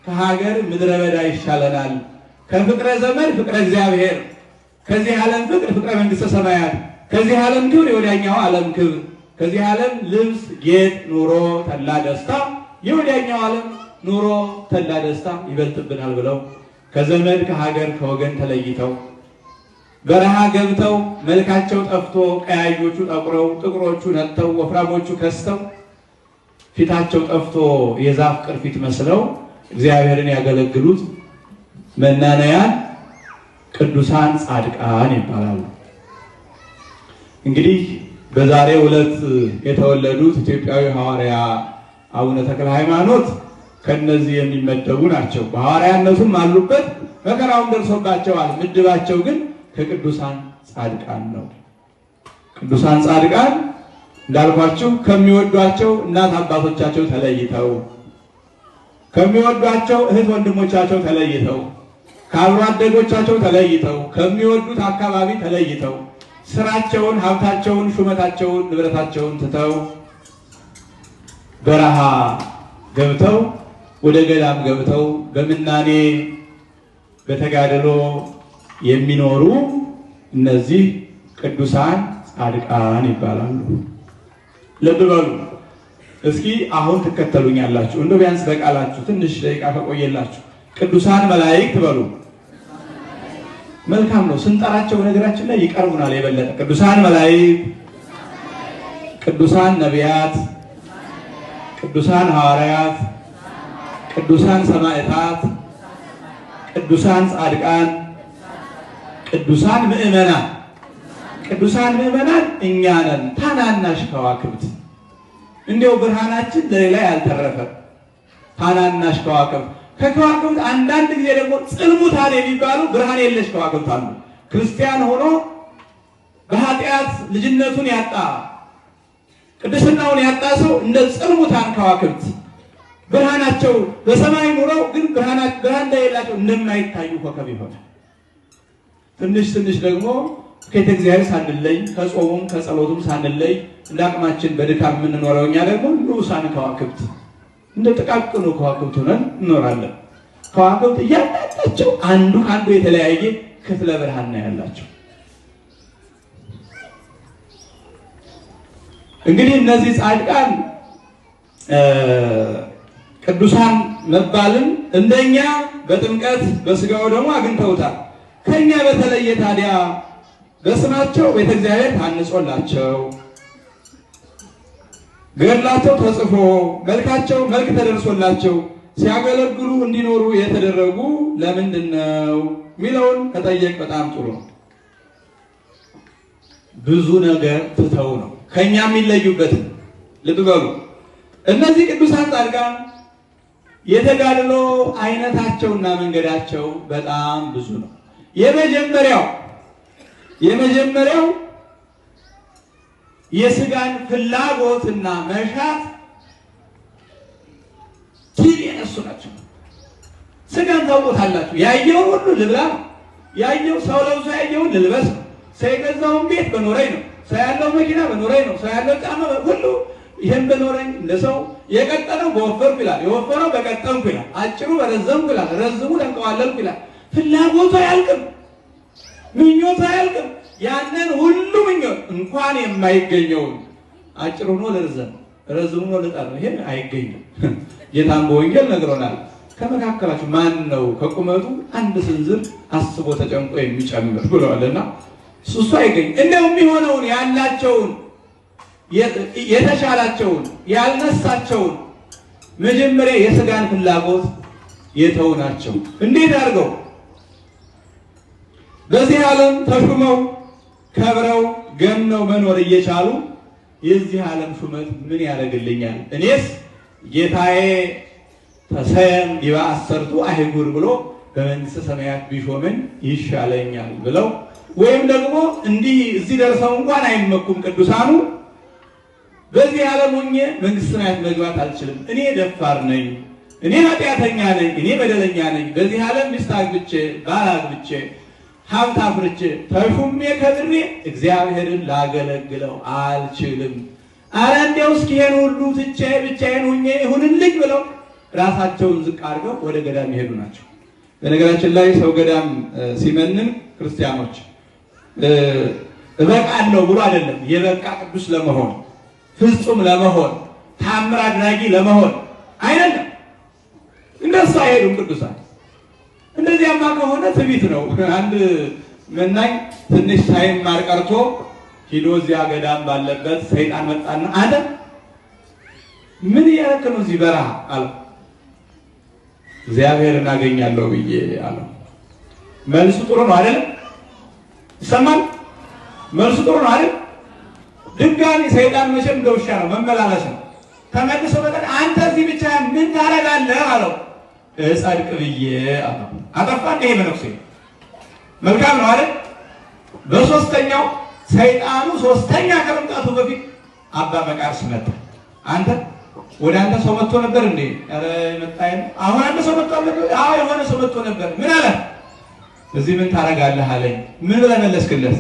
ከሀገር ምድረ በዳ ይሻለናል። ከፍቅረ ዘመድ ፍቅረ እግዚአብሔር፣ ከዚህ ዓለም ፍቅር ፍቅረ መንግሥተ ሰማያት፣ ከዚህ ዓለም ክብር የወዲያኛው ዓለም ክብር፣ ከዚህ ዓለም ልብስ፣ ጌጥ፣ ኑሮ፣ ተድላ ደስታ የወዲያኛው ዓለም ኑሮ፣ ተድላ ደስታ ይበልጥብናል ብለው ከዘመድ ከሀገር ከወገን ተለይተው በረሃ ገብተው መልካቸው ጠፍቶ ቀያዮቹ ጠቁረው ጥቁሮቹ ነጥተው ወፍራሞቹ ከስተው ፊታቸው ጠፍቶ የዛፍ ቅርፊት መስለው እግዚአብሔርን ያገለግሉት መናንያን ቅዱሳን ጻድቃን ይባላሉ። እንግዲህ በዛሬው ዕለት የተወለዱት ኢትዮጵያዊ ሐዋርያ አቡነ ተክለ ሃይማኖት ከነዚህ የሚመደቡ ናቸው። በሐዋርያነቱም አሉበት፣ መከራውም ደርሶባቸዋል። ምድባቸው ግን ከቅዱሳን ጻድቃን ነው። ቅዱሳን ጻድቃን እንዳልኳችሁ ከሚወዷቸው እናት አባቶቻቸው ተለይተው፣ ከሚወዷቸው እህት ወንድሞቻቸው ተለይተው፣ ከአብሮ አደጎቻቸው ተለይተው፣ ከሚወዱት አካባቢ ተለይተው ስራቸውን፣ ሀብታቸውን፣ ሹመታቸውን፣ ንብረታቸውን ትተው በረሃ ገብተው ወደ ገዳም ገብተው በምናኔ በተጋድሎ የሚኖሩ እነዚህ ቅዱሳን ጻድቃን ይባላሉ። ልብ በሉ እስኪ አሁን ትከተሉኛላችሁ። እንደው ቢያንስ በቃላችሁ ትንሽ ደቂቃ ከቆየላችሁ ቅዱሳን መላእክት በሉ። መልካም ነው። ስንጠራቸው ነገራችን ላይ ይቀርቡናል የበለጠ። ቅዱሳን መላእክት፣ ቅዱሳን ነቢያት፣ ቅዱሳን ሐዋርያት፣ ቅዱሳን ሰማዕታት፣ ቅዱሳን ጻድቃን፣ ቅዱሳን ምእመናን። ቅዱሳን ምእመናን እኛ ነን፣ ታናናሽ ከዋክብት። እንዲያው ብርሃናችን ለሌላ ያልተረፈ ታናናሽ ከዋክብት። ከከዋክብት አንዳንድ ጊዜ ደግሞ ጽልሙታን የሚባሉ ብርሃን የለሽ ከዋክብት አሉ። ክርስቲያን ሆኖ በኃጢአት ልጅነቱን ያጣ ቅድስናውን ያጣ ሰው እንደ ጽልሙታን ከዋክብት ብርሃናቸው በሰማይ ኑረው ግን ብርሃን እንደሌላቸው እንደማይታዩ ኮከብ ይሆናል። ትንሽ ትንሽ ደግሞ ከቤተ እግዚአብሔር ሳንለይ ከጾሙም ከጸሎቱም ሳንለይ እንደ አቅማችን በድካም የምንኖረው እኛ ደግሞ ንዑሳን ከዋክብት እንደ ጥቃቅኑ ከዋክብት ሆነን እንኖራለን። ከዋክብት እያንዳንዳቸው አንዱ ከአንዱ የተለያየ ክፍለ ብርሃን ነው ያላቸው። እንግዲህ እነዚህ ጻድቃን ቅዱሳን መባልን እንደኛ በጥምቀት በስጋው ደግሞ አግኝተውታል። ከኛ በተለየ ታዲያ በስማቸው ቤተ እግዚአብሔር ታንጾላቸው ገድላቸው ተጽፎ መልካቸው መልክ ተደርሶላቸው ሲያገለግሉ እንዲኖሩ የተደረጉ ለምንድን ነው የሚለውን ከጠየቅ በጣም ጥሩ ነው። ብዙ ነገር ትተው ነው ከኛ የሚለዩበት። ልብ በሉ እነዚህ ቅዱሳን ጻድቃን የተጋድሎ አይነታቸውና መንገዳቸው በጣም ብዙ ነው። የመጀመሪያው የስጋን ፍላጎትና መሻት ድል የነሱ ናቸው። ስጋን ታውቁታላችሁ። ያየውን ሁሉ ልብላ ነው። ያየው ሰው ለብሶ ያየውን ልልበስ ነው። ሰው የገዛውን ቤት በኖረኝ ነው። ሰው ያለው መኪና በኖረኝ ነው። ሰው ያለው ጫማ ሁሉ ይሄን በኖረኝ ለሰው የቀጠለው በወፈርኩ ይላል፣ የወፈረው በቀጠልኩ ይላል፣ አጭሩ በረዘምኩ ይላል፣ ረዝሙ ተንቀዋለልኩ ይላል። ፍላጎቱ አያልቅም፣ ምኞቱ አያልቅም። ያንን ሁሉ ምኞት እንኳን የማይገኘውን አጭሩ ነው ለረዘም ረዝሙ ነው ለጣር ነው ይሄ አይገኝም። ጌታም በወንጌል ነግሮናል። ከመካከላችሁ ማን ነው ከቁመቱ አንድ ስንዝር አስቦ ተጨንቆ የሚጨምር ብለዋልና እሱ አይገኝ። እንደው የሚሆነውን ያላቸውን የተሻላቸውን ያልነሳቸውን መጀመሪያ የስጋን ፍላጎት የተው ናቸው። እንዴት አድርገው በዚህ ዓለም ተሹመው ከብረው ገነው መኖር እየቻሉ የዚህ ዓለም ሹመት ምን ያደርግልኛል? እኔስ ጌታዬ ተሰየም ዲበ አሰርቱ አህጉር ብሎ በመንግስተ ሰማያት ቢሾመኝ ይሻለኛል ብለው ወይም ደግሞ እንዲህ እዚህ ደርሰው እንኳን አይመኩም ቅዱሳኑ በዚህ ዓለም ሆኜ መንግስተ ሰማያት መግባት አልችልም፣ እኔ ደፋር ነኝ፣ እኔ ኃጢአተኛ ነኝ፣ እኔ በደለኛ ነኝ፣ በዚህ ዓለም ሚስት አግብቼ ባል አግብቼ ሀብት አፍርቼ ተሹሜ ከብሬ እግዚአብሔርን ላገለግለው አልችልም። አረ እንዲያው እስኪ ይሄን ሁሉ ትቼ ብቻዬን ሆኜ ይሁንልኝ ብለው ራሳቸውን ዝቅ አድርገው ወደ ገዳም ይሄዱ ናቸው። በነገራችን ላይ ሰው ገዳም ሲመንን ክርስቲያኖች እበቃለሁ ብሎ አይደለም፣ የበቃ ቅዱስ ለመሆን ፍጹም ለመሆን ታምር አድራጊ ለመሆን አይደለም። እንደሱ አይሄዱም ቅዱሳን። እንደዚያማ ከሆነ ትዕቢት ነው። አንድ መናኝ ትንሽ ሳይማር ቀርቶ ሂዶ እዚያ ገዳም ባለበት ሰይጣን መጣና አለ ምን እያደረክ ነው እዚህ በረሃ አለ። እግዚአብሔርን አገኛለሁ ብዬ አለው። መልሱ ጥሩ ነው አይደል? ይሰማል? መልሱ ጥሩ ነው አይደል? ድጋሚ ሰይጣን መቼም እንደ ውሻ ነው፣ መመላለስ ነው። ተመልሶ በቀር አንተ እዚህ ብቻ ምን ታደርጋለህ አለው። እጸድቅ ብዬ አለው። አጠፋ እንደ መነኩሴ መልካም ነው አይደል? በሶስተኛው ሰይጣኑ ሶስተኛ ከመምጣቱ በፊት አባ መቃርስ መጣ። አንተ ወደ አንተ ሰው መጥቶ ነበር እንዴ? አረ መጣይ አሁን አንተ ሰው መጥቶ ነበር? አዎ የሆነ ሰው መጥቶ ነበር። ምን አለ? እዚህ ምን ታረጋለህ አለኝ። ምን ብለህ መለስክለት?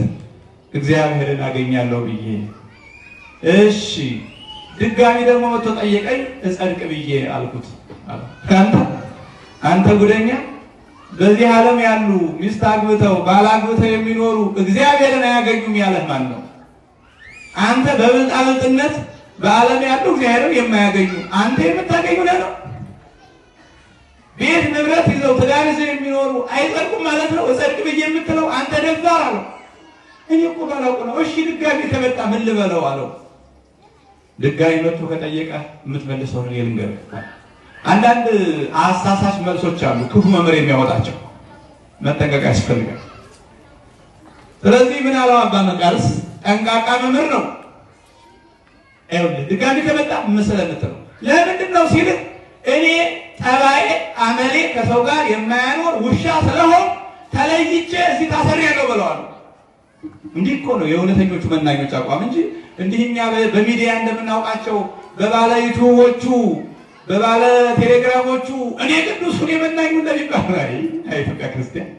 እግዚአብሔርን አገኛለሁ ብዬ። እሺ ድጋሚ ደግሞ መጥቶ ጠየቀኝ፣ እጸድቅ ብዬ አልኩት። አንተ ጉደኛ፣ በዚህ ዓለም ያሉ ሚስት አግብተው ባል አግብተው የሚኖሩ እግዚአብሔርን አያገኙም ያለህ ማን ነው? አንተ በብልጣብልጥነት በዓለም ያሉ እግዚአብሔርን የማያገኙ አንተ የምታገኙ ነው። ቤት ንብረት ይዘው ትዳር ይዘው የሚኖሩ አይጸድቁም ማለት ነው። እጸድቅ ብዬ የምትለው አንተ ደፋር አለው። እኔ እኮ ባላውቅ ነው። እሺ ድጋሚ ከመጣ ምን ልበለው አለው። ድጋሚ መጥቶ ከጠየቀ የምትመልሰው ነው ልንገርህ። አንዳንድ አሳሳች መልሶች አሉ፣ ክፉ መምህር የሚያወጣቸው መጠንቀቅ ያስፈልጋል። ስለዚህ ምን አለው አባ መቃርስ? ጠንቃቃ መምህር ነው። ድጋሚ ከመጣ መሰለነት ነው። ለምንድን ነው ሲል እኔ ጠባዬ አመሌ ከሰው ጋር የማያኖር ውሻ ስለሆን ተለይቼ እዚህ ታሰሪያለሁ ብለዋል። እንዲህ እኮ ነው የእውነተኞቹ መናኞች አቋም እንጂ እንዲህኛ በሚዲያ እንደምናውቃቸው በባለ ዩቲዩቦቹ በባለ ቴሌግራሞቹ እኔ ቅዱሱን የመናኙ እንደሚባል ላይ ኢትዮጵያ ክርስቲያን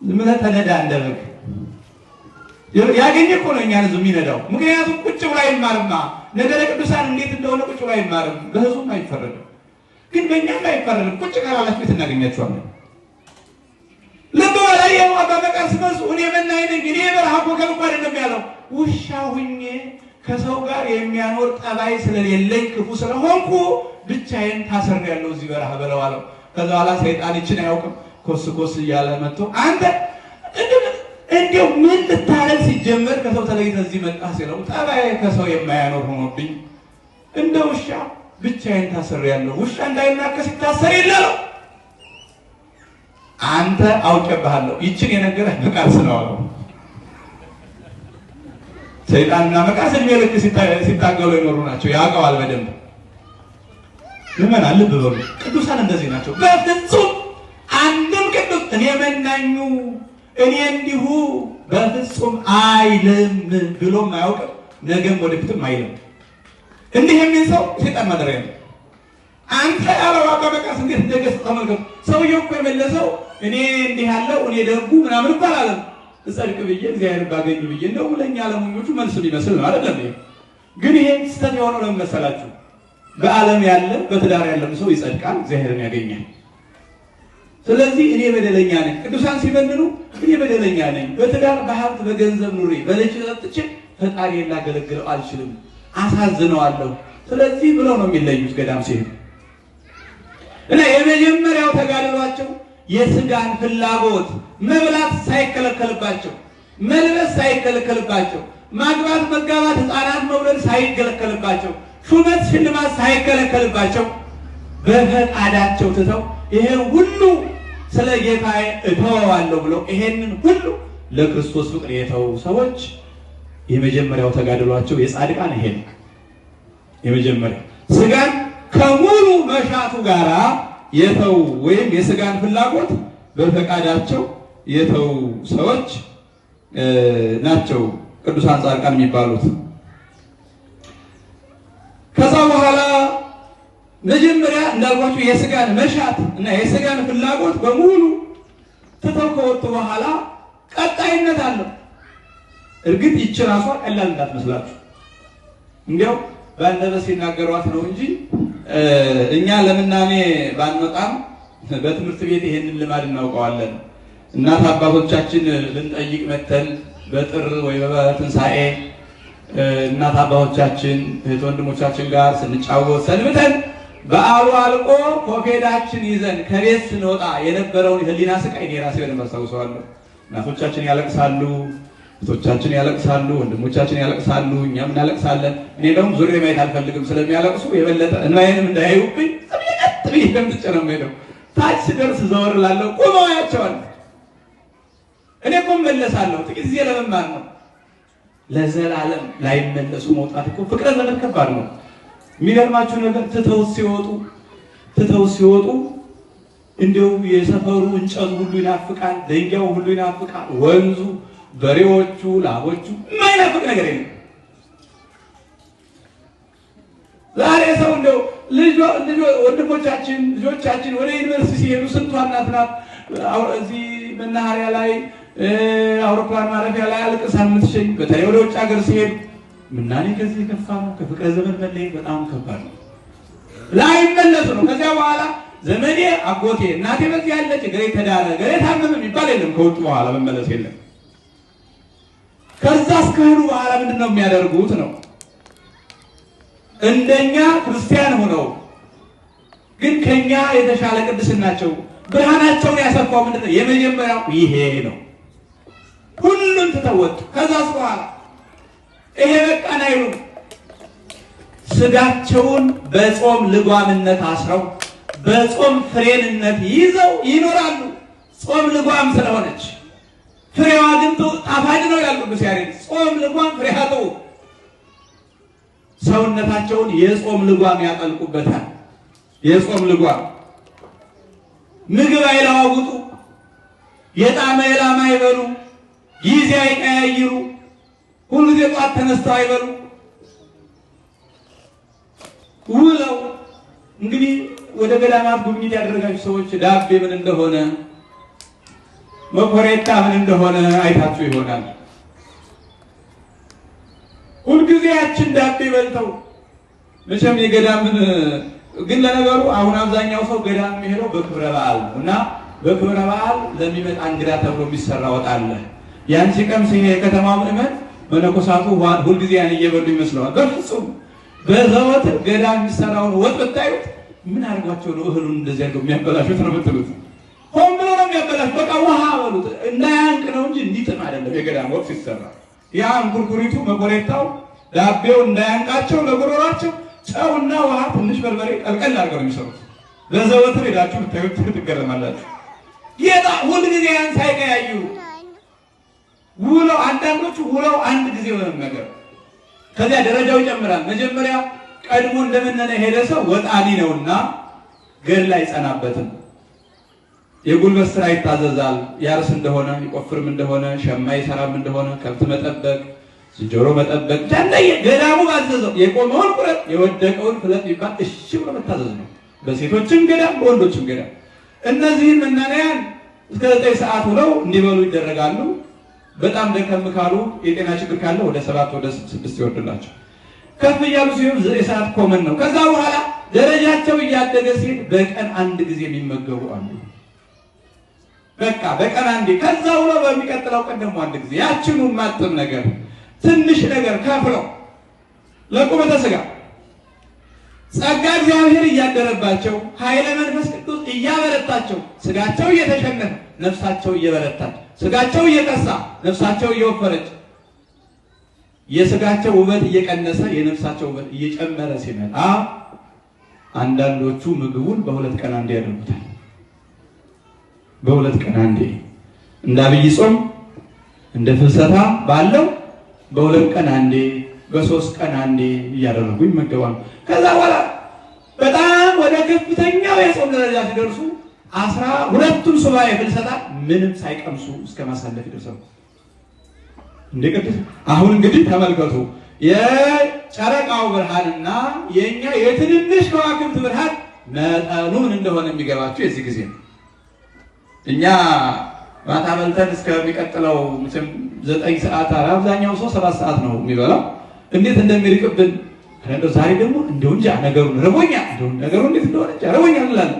ዝም ብለህ ተነዳ እንደበግ ያገኘ እኮ ነው እኛን ህዝብ የሚነዳው። ምክንያቱም ቁጭ ብሎ አይማርማ። ነገረ ቅዱሳን እንዴት እንደሆነ ቁጭ ብሎ አይማርም። በህዝቡም አይፈረድም፣ ግን በእኛም አይፈረድም። ቁጭ ካላላችሁ ቤት እናገኛቸዋለን። ልብ በላይ አባ መቃርስ መልሱ እኔ መናኝ ነኝ፣ እኔ በረሃ ኮከብ እኮ አይደለም ያለው። ውሻ ሁኜ ከሰው ጋር የሚያኖር ጠባይ ስለሌለኝ ክፉ ስለሆንኩ ብቻዬን ታስሬያለሁ እዚህ በረሃ በለው አለው። ከዛ በኋላ ሰይጣን ይችን አያውቅም። ኮስ ኮስ እያለ መጥቶ አንተ እንዲያው ምን ልታረግ ሲጀመር ከሰው ተለይተህ እዚህ መጣህ ሲለው ጠባይ ከሰው የማያኖር ሆኖብኝ እንደ ውሻ ብቻዬን ታስሬያለሁ። ውሻ እንዳይናከስ ይታሰር የለው። አንተ አውቄብሃለሁ፣ ይችን የነገረህ መቃርስ ነው አለው። ሰይጣንና መቃርስ እድሜ ልክ ሲታገሉ የኖሩ ናቸው። ያውቀዋል በደንብ። ምዕመናን ልብ በሉ፣ ቅዱሳን እንደዚህ ናቸው። በፍጹም አንድም ቅዱስ እኔ መናኙ እኔ እንዲሁ በፍጹም አይልም ብሎም አያውቅም፣ ነገም ወደፊትም አይልም። እንዲህ የሚል ሰው ሰይጣን ማደሪያ ነው። አንተ ያለው አባበቃስ እንዴት እንደገስ ተመልከቱ። ሰውየው እኮ የመለሰው እኔ እንዲህ ያለው እኔ ደጉ ምናምን ይባላል እጸድቅ ብዬ እግዚአብሔር ባገኝ ብዬ እንደው ለኛ ለሞኞቹ መልስ ሊመስል ነው አይደለም። ግን ይሄ ስተት የሆነው ለምን መሰላችሁ? በዓለም ያለ በትዳር ያለም ሰው ይጸድቃል፣ እግዚአብሔርን ያገኛል። ስለዚህ እኔ በደለኛ ነኝ፣ ቅዱሳን ሲበንኑ እኔ በደለኛ ነኝ፣ በትዳር በሀብት በገንዘብ ኑሬ በልጅ ጠጥቼ ፈጣሪዬን ላገለግለው አልችልም፣ አሳዝነዋለሁ። ስለዚህ ብለው ነው የሚለዩት ገዳም ሲሄዱ እና የመጀመሪያው ተጋድሏቸው የስጋን ፍላጎት መብላት ሳይከለከልባቸው፣ መልበስ ሳይከለከልባቸው፣ ማግባት መጋባት፣ ሕፃናት መውለድ ሳይከለከልባቸው፣ ሹመት ሽልማት ሳይከለከልባቸው በፈቃዳቸው ትተው ይሄን ሁሉ ስለ ጌታዬ እተወዋለሁ ብለው ይሄንን ሁሉ ለክርስቶስ ፍቅር የተው ሰዎች የመጀመሪያው ተጋድሏቸው የጻድቃን ይሄ ነው። የመጀመሪያው ስጋን ከሙሉ መሻቱ ጋራ የተው ወይም የስጋን ፍላጎት በፈቃዳቸው የተው ሰዎች ናቸው ቅዱሳን ጻድቃን የሚባሉት። ከዛ በኋላ መጀመሪያ እንዳልኳችሁ የስጋን መሻት እና የስጋን ፍላጎት በሙሉ ትተው ከወጡ በኋላ ቀጣይነት አለው። እርግጥ ይች ራሷ ቀላል እንዳትመስላችሁ፣ እንዲያው ባንደበስ ሲናገሯት ነው እንጂ እኛ ለምናኔ ባንወጣም በትምህርት ቤት ይሄንን ልማድ እናውቀዋለን። እናት አባቶቻችን ልንጠይቅ መተን በጥር ወይ በትንሳኤ እናት አባቶቻችን እህት ወንድሞቻችን ጋር ስንጫወት ሰንብተን በዓሉ አልቆ ኮፌዳችን ይዘን ከቤት ስንወጣ የነበረውን ህሊና ስቃይ እኔ ራሴ በደንብ አስታውሰዋለሁ። እናቶቻችን ያለቅሳሉ፣ እህቶቻችን ያለቅሳሉ፣ ወንድሞቻችን ያለቅሳሉ፣ እኛም እናለቅሳለን። እኔ ደግሞ ዙሬ ማየት አልፈልግም ስለሚያለቅሱ የበለጠ እንባዬንም እንዳያዩብኝ ጥብቅ ብዬ እንደምትጨነው ሄደው ታች ስደርስ ዘወር ላለው ቆመው ያቸዋል። እኔ እኮ እመለሳለሁ፣ ጥቂት ጊዜ ለመማር ነው። ለዘላለም ላይመለሱ መውጣት እኮ ፍቅረ ዘመድ ከባድ ነው። የሚገርማችሁ ነገር ትተው ሲወጡ እንደው የሰፈሩ እንጨቱ ሁሉ ይናፍቃል፣ ደንጋው ሁሉ ይናፍቃል፣ ወንዙ፣ በሬዎቹ፣ ላሞቹ የማይናፍቅ ነገር የለም። ዛሬ ሰው እንደው ወንድሞቻችን ልጆቻችን ወደ ዩኒቨርሲቲ ሲሄዱ ስንቷ እናት ናት እዚህ መናኸሪያ ላይ አውሮፕላን ማረፊያ ላይ አልቅሳ የምትሸኝ። በተለይ ወደ ውጭ ሀገር ሲሄዱ ምናኔ ከዚህ የከፋ ነው። ከፍቅረ ዘመድ መለየት በጣም ከባድ ነው። ላይመለሱ ነው። ከዚያ በኋላ ዘመዴ አጎቴ እናቴ በዚህ ያለች ገሬ ተዳረ ገሬ ታመመ የሚባል የለም። ከወጡ በኋላ መመለስ የለም። ከዛ እስከሄዱ በኋላ ምንድነው የሚያደርጉት ነው? እንደኛ ክርስቲያን ሆነው ግን ከኛ የተሻለ ቅድስናቸው ብርሃናቸውን ያሰፋው ምንድነው? የመጀመሪያው ይሄ ነው። ሁሉን ተተወጡ። ከዛስ በኋላ ይሄ በቃና ይሉ ስጋቸውን በጾም ልጓምነት አስረው በጾም ፍሬንነት ይዘው ይኖራሉ። ጾም ልጓም ስለሆነች ፍሬዋ ግን ጣፋጭ ነው ይላል ቅዱስ ያሬድ። ጾም ልጓም ፍሬሃተው ሰውነታቸውን የጾም ልጓም ያጠልቁበታል። የጾም ልጓም ምግብ አይለዋውጡ፣ የጣመ የላማ አይበሉ፣ ጊዜ አይቀያይሩ፣ ሁልጊዜ ጧት ተነስተው አይበሉ። ውለው እንግዲህ ወደ ገዳማት ጉብኝት ያደረጋችሁ ሰዎች ዳቤ ምን እንደሆነ መኮሬታ ምን እንደሆነ አይታችሁ ይሆናል። ሁልጊዜ ያችን ዳቤ በልተው መቼም የገዳምን ግን ለነገሩ አሁን አብዛኛው ሰው ገዳም የሚሄደው በክብረ በዓል ነው እና በክብረ በዓል ለሚመጣ እንግዳ ተብሎ የሚሰራ ወጥ አለ። ያን ሲቀምስ ይሄ የከተማው ምዕመን መነኮሳቱ ሁልጊዜ ያን እየበሉ ይመስለዋል። በፍጹም በዘወትር ገዳም የሚሰራውን ወጥ ብታዩት ምን አድርጓቸው ነው እህሉን እንደዚህ አድርገው የሚያበላሹት ነው የምትሉት? ሆን ብሎ ነው የሚያበላሹት። በቃ ውሃ በሉት እንዳያንቅ ነው እንጂ እንዲጥም አይደለም። የገዳም ወጥ ሲሰራ ያ እንኩርኩሪቱ መኮሬታው ዳቤው እንዳያንቃቸው ለጉሮሯቸው ጨውና ውሃ ትንሽ በርበሬ ቀልቀል አድርገው ነው የሚሰሩት። በዘወትር ሄዳችሁ ብታዩት ትገረማላችሁ። ጌታ ሁልጊዜ ያን ሳይቀያይሩ ውለው አንዳንዶቹ ውለው አንድ ጊዜ የሆነ ነገር ከዚያ ደረጃው ይጨምራል። መጀመሪያ ቀድሞ እንደመነነ ሄደ ሰው ወጣኒ ነውና ገድል አይጸናበትም። የጉልበት ስራ ይታዘዛል። ያርስ እንደሆነ ይቆፍርም እንደሆነ ሸማ ይሰራም እንደሆነ ከብት መጠበቅ፣ ዝንጀሮ መጠበቅ ጃንደየ ገዳሙ ባዘዘው የቆመውን ቁረጥ የወደቀውን ፍለጥ ይባል እሺ ብሎ መታዘዝ ነው። በሴቶችም ገዳም በወንዶችም ገዳም። እነዚህን መናንያን እስከ 9 ሰዓት ውለው እንዲበሉ ይደረጋሉ። በጣም ደከም ካሉ የጤና ችግር ካለ ወደ 7 ወደ 6 ይወርድላቸው። ከፍ እያሉ ሲሆን 9 ሰዓት ኮመን ነው። ከዛ በኋላ ደረጃቸው እያደገ ሲሄድ በቀን 1 ጊዜ የሚመገቡ አሉ። በቃ በቀን 1 ከዛ ውለው በሚቀጥለው ቀን ደግሞ 1 ጊዜ ያችኑ ማጥም ነገር ትንሽ ነገር ከፍለው ለቁመተ ሥጋ ጸጋ እግዚአብሔር እያደረባቸው ኃይለ መንፈስ ቅዱስ እያበረታቸው ሥጋቸው እየተሸነፈ ነፍሳቸው እየበረታች ሥጋቸው እየከሳ ነፍሳቸው እየወፈረች የሥጋቸው ውበት እየቀነሰ የነፍሳቸው ውበት እየጨመረ ሲመጣ አንዳንዶቹ ምግቡን በ2 ቀን አንዴ ያደርጉታል። በ2 ቀን አንዴ እንደ አብይ ጾም እንደ ፍልሰታ ባለው በ2 ቀን አንዴ በ3 ቀን አንዴ እያደረጉ ይመገባሉ። ከዛ በኋላ በጣም ወደ ከፍተኛው የጾም ደረጃ ሲደርሱ 12ቱም ሱባኤ ፍልሰታ ምንም ሳይቀምሱ እስከ ማሳለፍ ይደርሳሉ። እንደቀጥታ አሁን እንግዲህ ተመልከቱ የጨረቃው ብርሃንና የኛ የትንንሽ ከዋክብት ብርሃን መጠኑ ምን እንደሆነ የሚገባችሁ የዚህ ጊዜ ነው። እኛ ማታ በልተን እስከሚቀጥለው 9 ሰዓት አብዛኛው ሰው 7 ሰዓት ነው የሚበላው። እንዴት እንደሚርቅብን ዛሬ ደግሞ እንደው እንጃ ነገሩን ረቦኛ እንደው ነገሩ እንዴት እንደሆነ እንጃ ረቦኛ እንላለን።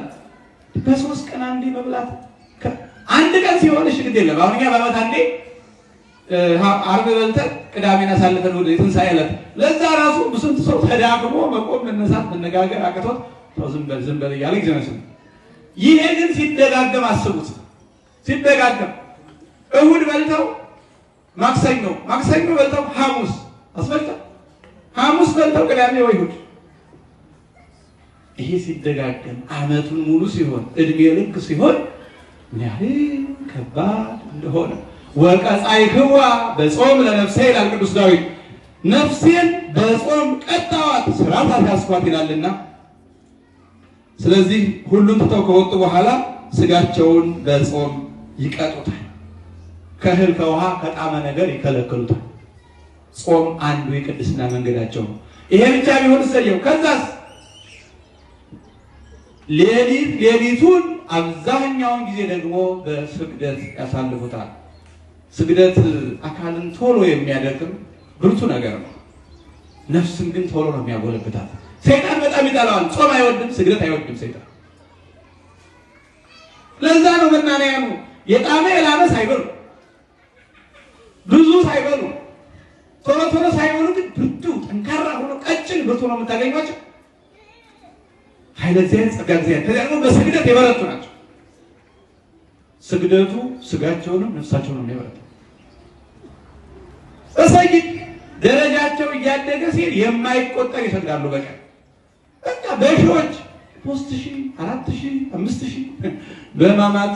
በ3 ቀን አንዴ መብላት አንድ ቀን ሲሆን እሺ ግድ የለም። አሁን እኛ በዓመት አንዴ ዓርብ በልተን ቅዳሜን አሳልፈን ወደ ትንሣኤ ዕለት ለዛ ራሱ ስንት ሰው ተዳክሞ መቆም መነሳት መነጋገር አቅቶት ዝም በል እያለ ይዘነስም። ይሄ ግን ሲደጋገም አስቡት፣ ሲደጋገም እሁድ በልተው ማክሰኞ በልተው ሐሙስ አስበልተው ሐሙስ በልተው ቅዳሜ ወይ እሁድ። ይሄ ሲደጋገም ዓመቱን ሙሉ ሲሆን እድሜ ልክ ሲሆን ያህል ከባድ እንደሆነ ወቀጻይክዋ በጾም ለነፍሴ ይላል ቅዱስ ዳዊት። ነፍሴን በጾም ቀጣዋት ስራታት ያስኳት ይላልና። ስለዚህ ሁሉም ትተው ከወጡ በኋላ ሥጋቸውን በጾም ይቀጡታል። ከእህል ከውሃ ከጣመ ነገር ይከለክሉታል። ጾም አንዱ የቅድስና መንገዳቸው ነው። ይሄ ብቻ ቢሆን እሰየው። ከዛስ ሌሊቱን አብዛኛውን ጊዜ ደግሞ በስግደት ያሳልፉታል። ስግደት አካልን ቶሎ የሚያደክም ብርቱ ነገር ነው። ነፍስን ግን ቶሎ ነው የሚያጎለብታት። ሰይጣን በጣም ይጠላዋል። ጾም አይወድም፣ ስግደት አይወድም ሰይጣን። ለዛ ነው መናንያኑ የጣመ የላመ ሳይበሉ ብዙ ሳይበሉ ቶሎ ሳይበሉ ግን ብርቱ ጠንካራ ሆኖ ቀጭን ብርቱ ነው የምታገኟቸው። ኃይለ እግዚአብሔር ጸጋ እግዚአብሔር ከዚያ ደግሞ በስግደት የበረቱ ናቸው። ስግደቱ ሥጋቸውንም ነፍሳቸውንም ያበረታል። በሰይድ ደረጃቸው እያደገ ሲል የማይቆጠር ይሰግዳሉ በቀን በቃ በሺዎች 3000 4000 5000 በሕማማት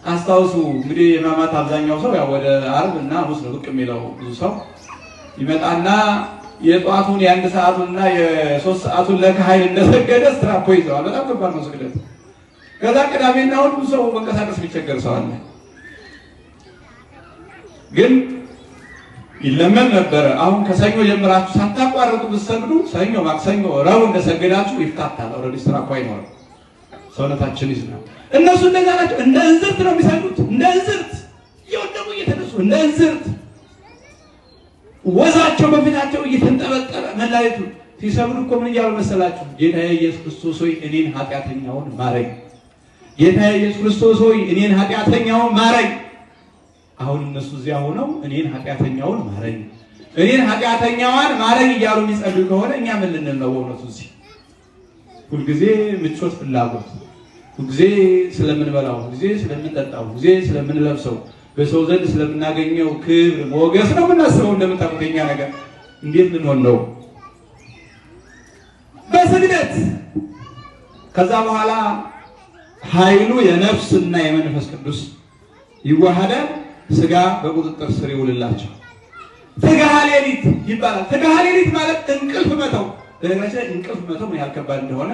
አስታውሱ። እንግዲህ የሕማማት አብዛኛው ሰው ያው ወደ ዓርብ እና ሐሙስ ነው ብቅ የሚለው። ብዙ ሰው ይመጣና የጧቱን የ1 ሰዓቱንና የ3 ሰዓቱን ለካህል እንደሰገደ ስትራፖ ይዘዋል። በጣም ከባድ ነው ስግደት። ከዛ ቅዳሜና እሑድ ሰው መንቀሳቀስ ቢቸገር ሰው አለ። ግን ይለመን ነበረ። አሁን ከሰኞ ጀምራችሁ ሳታቋርጡ ብትሰግዱ ሰኞ፣ ማክሰኞ፣ ረቡዕ እንደሰገዳችሁ ይፍታታል። ኦልሬዲ ስትራፖ አይኖርም። ሰውነታችን ይዝናል። እነሱ እንደዛ ናቸው። እንደ እንዝርት ነው የሚሰግዱት። እንደ እንዝርት እየወደቁ እየተነሱ እንደ እንዝርት ወዛቸው በፊታቸው እየተንጠበጠበ መላእክቱ ሲሰግዱ እኮ ምን እያሉ መሰላችሁ? ጌታዬ ኢየሱስ ክርስቶስ ሆይ እኔን ኃጢአተኛውን ማረኝ። ጌታዬ ኢየሱስ ክርስቶስ ሆይ እኔን ኃጢአተኛውን ማረኝ። አሁን እነሱ እዚያ ሆነው እኔን ኃጢአተኛውን ማረኝ፣ እኔን ኃጢአተኛዋን ማረኝ እያሉ የሚጸልዩ ከሆነ እኛ ምን ልንል ነው? በእውነቱ እዚህ ሁልጊዜ ምቾት ፍላጎት፣ ሁልጊዜ ስለምንበላው፣ ሁልጊዜ ስለምንጠጣው፣ ሁልጊዜ ስለምንለብሰው፣ በሰው ዘንድ ስለምናገኘው ክብር ሞገስ ነው የምናስበው። እንደምታውቁት የኛ ነገር እንዴት ልንሆን ነው? በስግደት ከዛ በኋላ ኃይሉ የነፍስና የመንፈስ ቅዱስ ይዋሃዳል። ሥጋ በቁጥጥር ስር ይውልላቸው። ትግሃ ሌሊት ይባላል። ትግሃ ሌሊት ማለት እንቅልፍ መተው። በነገራችን ላይ እንቅልፍ መተው ምን ያህል ከባድ እንደሆነ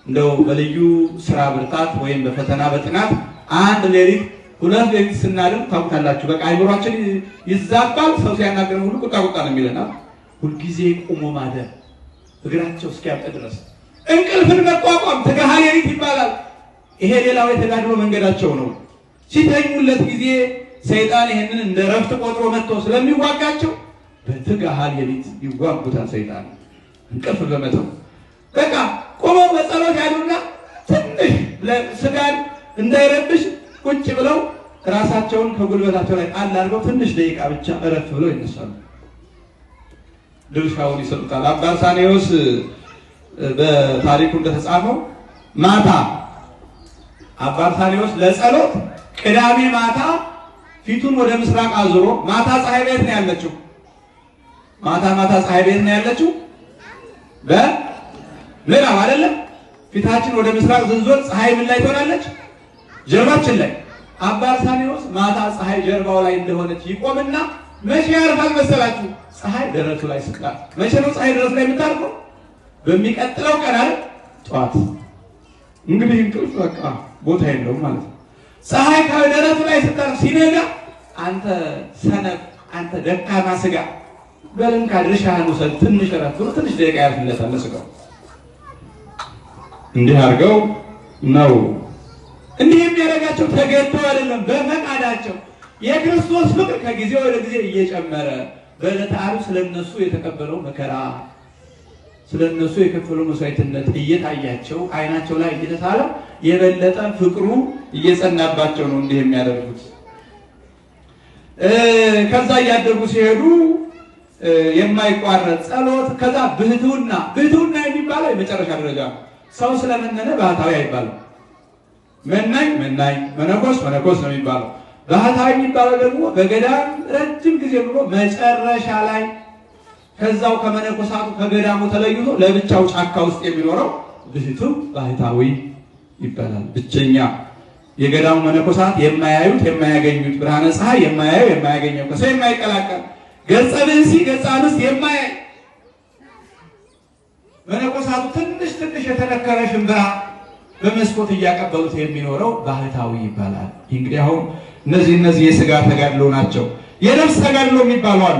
እንደው በልዩ ስራ ብርታት ወይም በፈተና በጥናት 1 ሌሊት 2 ሌሊት ስናድር ታውቃላችሁ። በቃ አይምሯችን ይዛባል። ሰው ሲያናገረን ሁሉ ቁጣ ነው የሚለናል። ሁልጊዜ ቆሞ ማደር እግራቸው እስኪያብጥ ድረስ እንቅልፍን መቋቋም ትጋሃ ሌሊት ይባላል። ይሄ ሌላው የተጋድሎ መንገዳቸው ነው። ሲተኙለት ጊዜ ሰይጣን ይሄንን እንደ ረፍት ቆጥሮ መጥቶ ስለሚዋጋቸው በትጋሃ ሌሊት ይዋጉታል። ሰይጣን እንቅልፍ በመተው በቃ ቆመው በጸሎት ያሉና ትንሽ ለስጋን እንዳይረብሽ ቁጭ ብለው ራሳቸውን ከጉልበታቸው ላይ ጣል አድርገው ትንሽ ደቂቃ ብቻ እረፍ ብለው ይነሳሉ። ድርሻውን ይሰጡታል። አባ አርሳኔዎስ በታሪኩ እንደተጻፈው ማታ አባ አርሳኔዎስ ለጸሎት ቅዳሜ ማታ ፊቱን ወደ ምስራቅ አዙሮ ማታ ፀሐይ ቤት ነው ያለችው። ማታ ፀሐይ ቤት ነው ያለችው በምዕራብ አይደለም። ፊታችን ወደ ምስራቅ ዝንዞር ፀሐይ ምን ላይ ትሆናለች? ጀርባችን ላይ። አባ አርሳኔዎስ ማታ ፀሐይ ጀርባው ላይ እንደሆነች ይቆምና መቼ ያርፋል መሰላችሁ? ፀሐይ ደረቱ ላይ ስጣል። መቼ ነው ፀሐይ ደረቱ ላይ የምታርፈው? በሚቀጥለው ቀን አይደል? ጠዋት። እንግዲህ እንቅልፍ በቃ ቦታ የለውም ማለት ነው። ፀሐይ ከደረቱ ላይ ስጣል ሲነጋ አንተ ሰነፍ፣ አንተ ደካማ ስጋ በልንካ ድርሻህን ውሰድ፣ ትንሽ እረፍት ብሎ ትንሽ ደቂቃ ያልፍለታል ለስጋው። እንዲህ አድርገው ነው እንዲህ የሚያደርጋቸው ተገድተው አይደለም፣ በፈቃዳቸው። የክርስቶስ ፍቅር ከጊዜ ወደ ጊዜ እየጨመረ በዕለተ ዓርብ ስለነሱ የተቀበለው መከራ ስለነሱ የከፈለው መስዋዕትነት እየታያቸው አይናቸው ላይ እየተሳለ የበለጠ ፍቅሩ እየጸናባቸው ነው እንዲህ የሚያደርጉት። ከዛ እያደጉ ሲሄዱ የማይቋረጥ ጸሎት፣ ከዛ ብህትውና የሚባለው የመጨረሻ ደረጃ። ሰው ስለመነነ ባህታዊ አይባልም። መናኝ መነኮስ ነው የሚባለው። ባህታዊ የሚባለው ደግሞ በገዳም ረጅም ጊዜ ብሎ መጨረሻ ላይ ከዛው ከመነኮሳቱ ከገዳሙ ተለይቶ ለብቻው ጫካ ውስጥ የሚኖረው ብህቱ ባህታዊ ይባላል። ብቸኛ የገዳሙ መነኮሳት የማያዩት የማያገኙት ብርሃነ ፀሐይ የማያየው የማያገኘው ከሰው የማይቀላቀል ገጸ ብእሲ ገጸ አንስት የማያይ መነኮሳቱ ትንሽ የተነከረ ሽምብራ በመስኮት እያቀበሉት የሚኖረው ባህታዊ ይባላል። እንግዲህ አሁን እነዚህ የሥጋ ተጋድሎ ናቸው። የነፍስ ተጋድሎ የሚባሉ አሉ።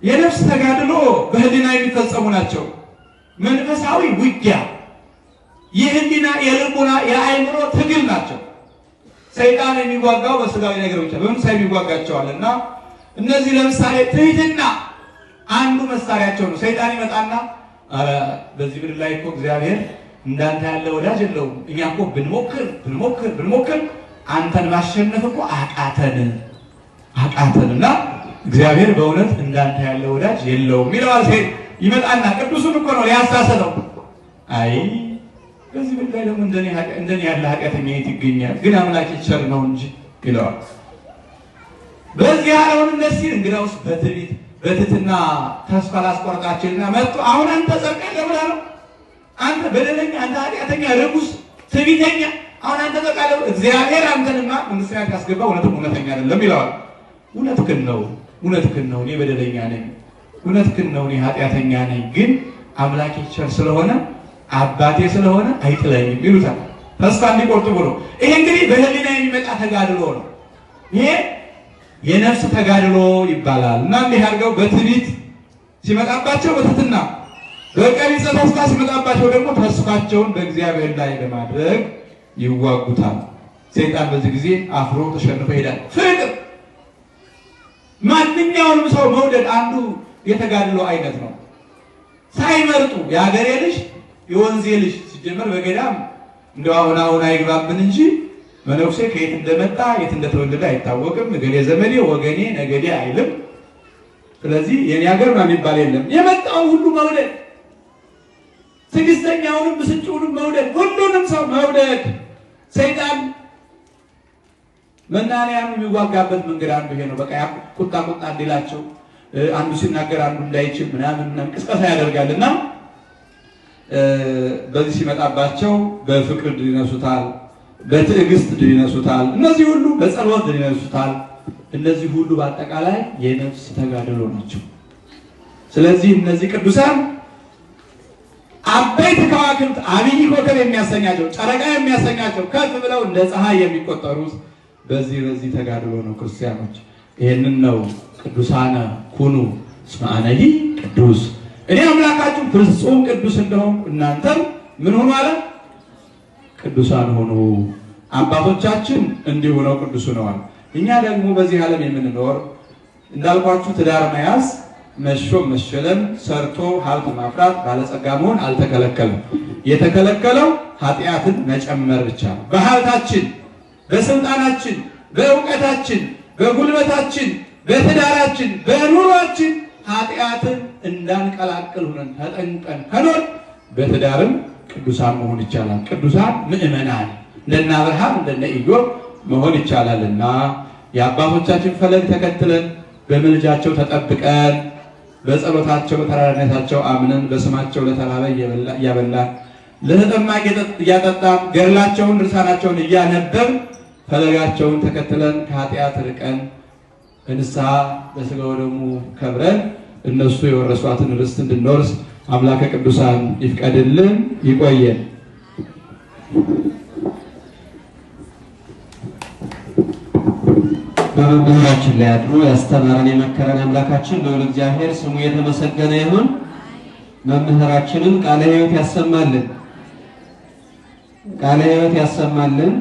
የነፍስ ተጋድሎ በህሊና የሚፈጸሙ ናቸው። መንፈሳዊ ውጊያ፣ የህሊና የልቡና የአእምሮ ትግል ናቸው። ሰይጣን የሚዋጋው በስጋዊ ነገር ብቻ በመንፈሳዊ የሚዋጋቸዋልና እነዚህ ለምሳሌ ትህትና አንዱ መሳሪያቸው ነው። ሰይጣን ይመጣና አረ በዚህ ምድር ላይ እኮ እግዚአብሔር እንዳንተ ያለ ወዳጅ የለውም። እኛ እኮ ብንሞክር አንተን ማሸነፍ እኮ አቃተንና እግዚአብሔር በእውነት እንዳንተ ያለ ወዳጅ የለውም ይለዋል። ሰይጣን ይመጣና ቅዱሱን እኮ ነው ሊያሳሰተው። አይ በዚህ ምድር ላይ ደግሞ እንደኔ ያለ ኃጢአተኛ የት ይገኛል? ግን አምላክ ቸር ነው እንጂ ይለዋል። በዚህ ያለውን እነዚህ እንግዳውስ በትህትና ተስፋ ላስቆርጣችሁና መጥቶ አሁን አንተ ጸድቀህ ብለህ ነው አንተ በደለኛ፣ አንተ ኃጢአተኛ፣ ርኩስ፣ ትዕቢተኛ አሁን አንተ ጸድቀህ እግዚአብሔር አንተንማ መንግሥተ ሰማያት ያስገባ እውነተኛ አይደለም ይለዋል። እውነትህን ነው እኔ በደለኛ ነኝ፣ እውነትህን ነው እኔ ኃጢአተኛ ነኝ፣ ግን አምላኬ ቸር ስለሆነ አባቴ ስለሆነ አይጥለኝም ይሉታል። ተስፋ እንዲቆርጡ ብሎ ይሄ እንግዲህ በህሊና የሚመጣ ተጋድሎ ነው። ይሄ የነፍስ ተጋድሎ ይባላል። እና እንዲህ አድርገው በትዕቢት ሲመጣባቸው በትህትና፣ በቀቢጸ ተስፋ ሲመጣባቸው ደግሞ ተስፋቸውን በእግዚአብሔር ላይ በማድረግ ይዋጉታል። ሰይጣን በዚህ ጊዜ አፍሮ ተሸንፎ ይሄዳል። ፍቅር ማንኛውንም ሰው መውደድ አንዱ የተጋድሎ አይነት ነው። ሳይመርጡ የሀገሬ ልጅ የወንዜ ልጅ ሲጀመር በገዳም እንደው አሁን አይግባብን እንጂ መነኩሴ ከየት እንደመጣ የት እንደተወለደ አይታወቅም። ነገሌ ዘመዴ ወገኔ ነገዴ አይልም። ስለዚህ የኔ ሀገር ነው የሚባል የለም። የመጣው ሁሉ መውደድ፣ ትዕግስተኛውንም ብስጭውንም መውደድ፣ ሁሉንም ሰው መውደድ። ሰይጣን መናንያኑ የሚዋጋበት መንገድ አንዱ ይሄ ነው። በቃ ቁጣ እንዲላቸው አንዱ ሲናገር አንዱ እንዳይችል ምናምን ቅስቀሳ ያደርጋልና በዚህ ሲመጣባቸው በፍቅር ድል ይነሱታል፣ በትዕግስት ድል ይነሱታል። እነዚህ ሁሉ በጸሎት ድል ይነሱታል። እነዚህ ሁሉ በአጠቃላይ የነፍስ ተጋድሎ ናቸው። ስለዚህ እነዚህ ቅዱሳን አበይት ከዋክብት አብይ ኮከብ የሚያሰኛቸው ጨረቃ የሚያሰኛቸው ከፍ ብለው እንደ ፀሐይ የሚቆጠሩት በዚህ ተጋድሎ ነው። ክርስቲያኖች ይሄንን ነው ቅዱሳነ ኩኑ እስመ አነሂ ቅዱስ እኔ አምላካችሁ ፍጹም ቅዱስ እንደሆንኩ እናንተም ምን ሆኑ አለ? ቅዱሳን ሆኑ። አባቶቻችን እንዲሁ ነው ቅዱስ ሆነዋል። እኛ ደግሞ በዚህ ዓለም የምንኖር እንዳልኳችሁ ትዳር መያዝ፣ መሾም፣ መሸለም፣ ሰርቶ ሀብት ማፍራት፣ ባለጸጋ መሆን አልተከለከለም። የተከለከለው ኃጢአትን መጨመር ብቻ ነው። በሀብታችን፣ በስልጣናችን፣ በእውቀታችን፣ በጉልበታችን፣ በትዳራችን፣ በኑሯችን ኃጢአትን እንዳንቀላቅል ሆነን ተጠንቀን ከኖር በትዳርም ቅዱሳን መሆን ይቻላል። ቅዱሳን ምእመናን እንደነ አብርሃም እንደነ ኢዮብ መሆን ይቻላልና የአባቶቻችን ፈለግ ተከትለን በመልጃቸው ተጠብቀን በጸሎታቸው በተራዳኢነታቸው አምነን በስማቸው ለተራበ እያበላን ለተጠማ እያጠጣን ገድላቸውን ድርሳናቸውን እያነበብን ፈለጋቸውን ተከትለን ከኃጢአት ርቀን በንስሐ በሥጋው ደሙ ከብረን እነሱ የወረሷትን ርስት እንድንወርስ አምላከ ቅዱሳን ይፍቀድልን። ይቆየን። በመምህራችን ላይ አድሮ ያስተማረን የመከረን አምላካችን ልዑል እግዚአብሔር ስሙ የተመሰገነ ይሁን። መምህራችንን ቃለ ሕይወት ያሰማልን፣ ቃለ ሕይወት ያሰማልን።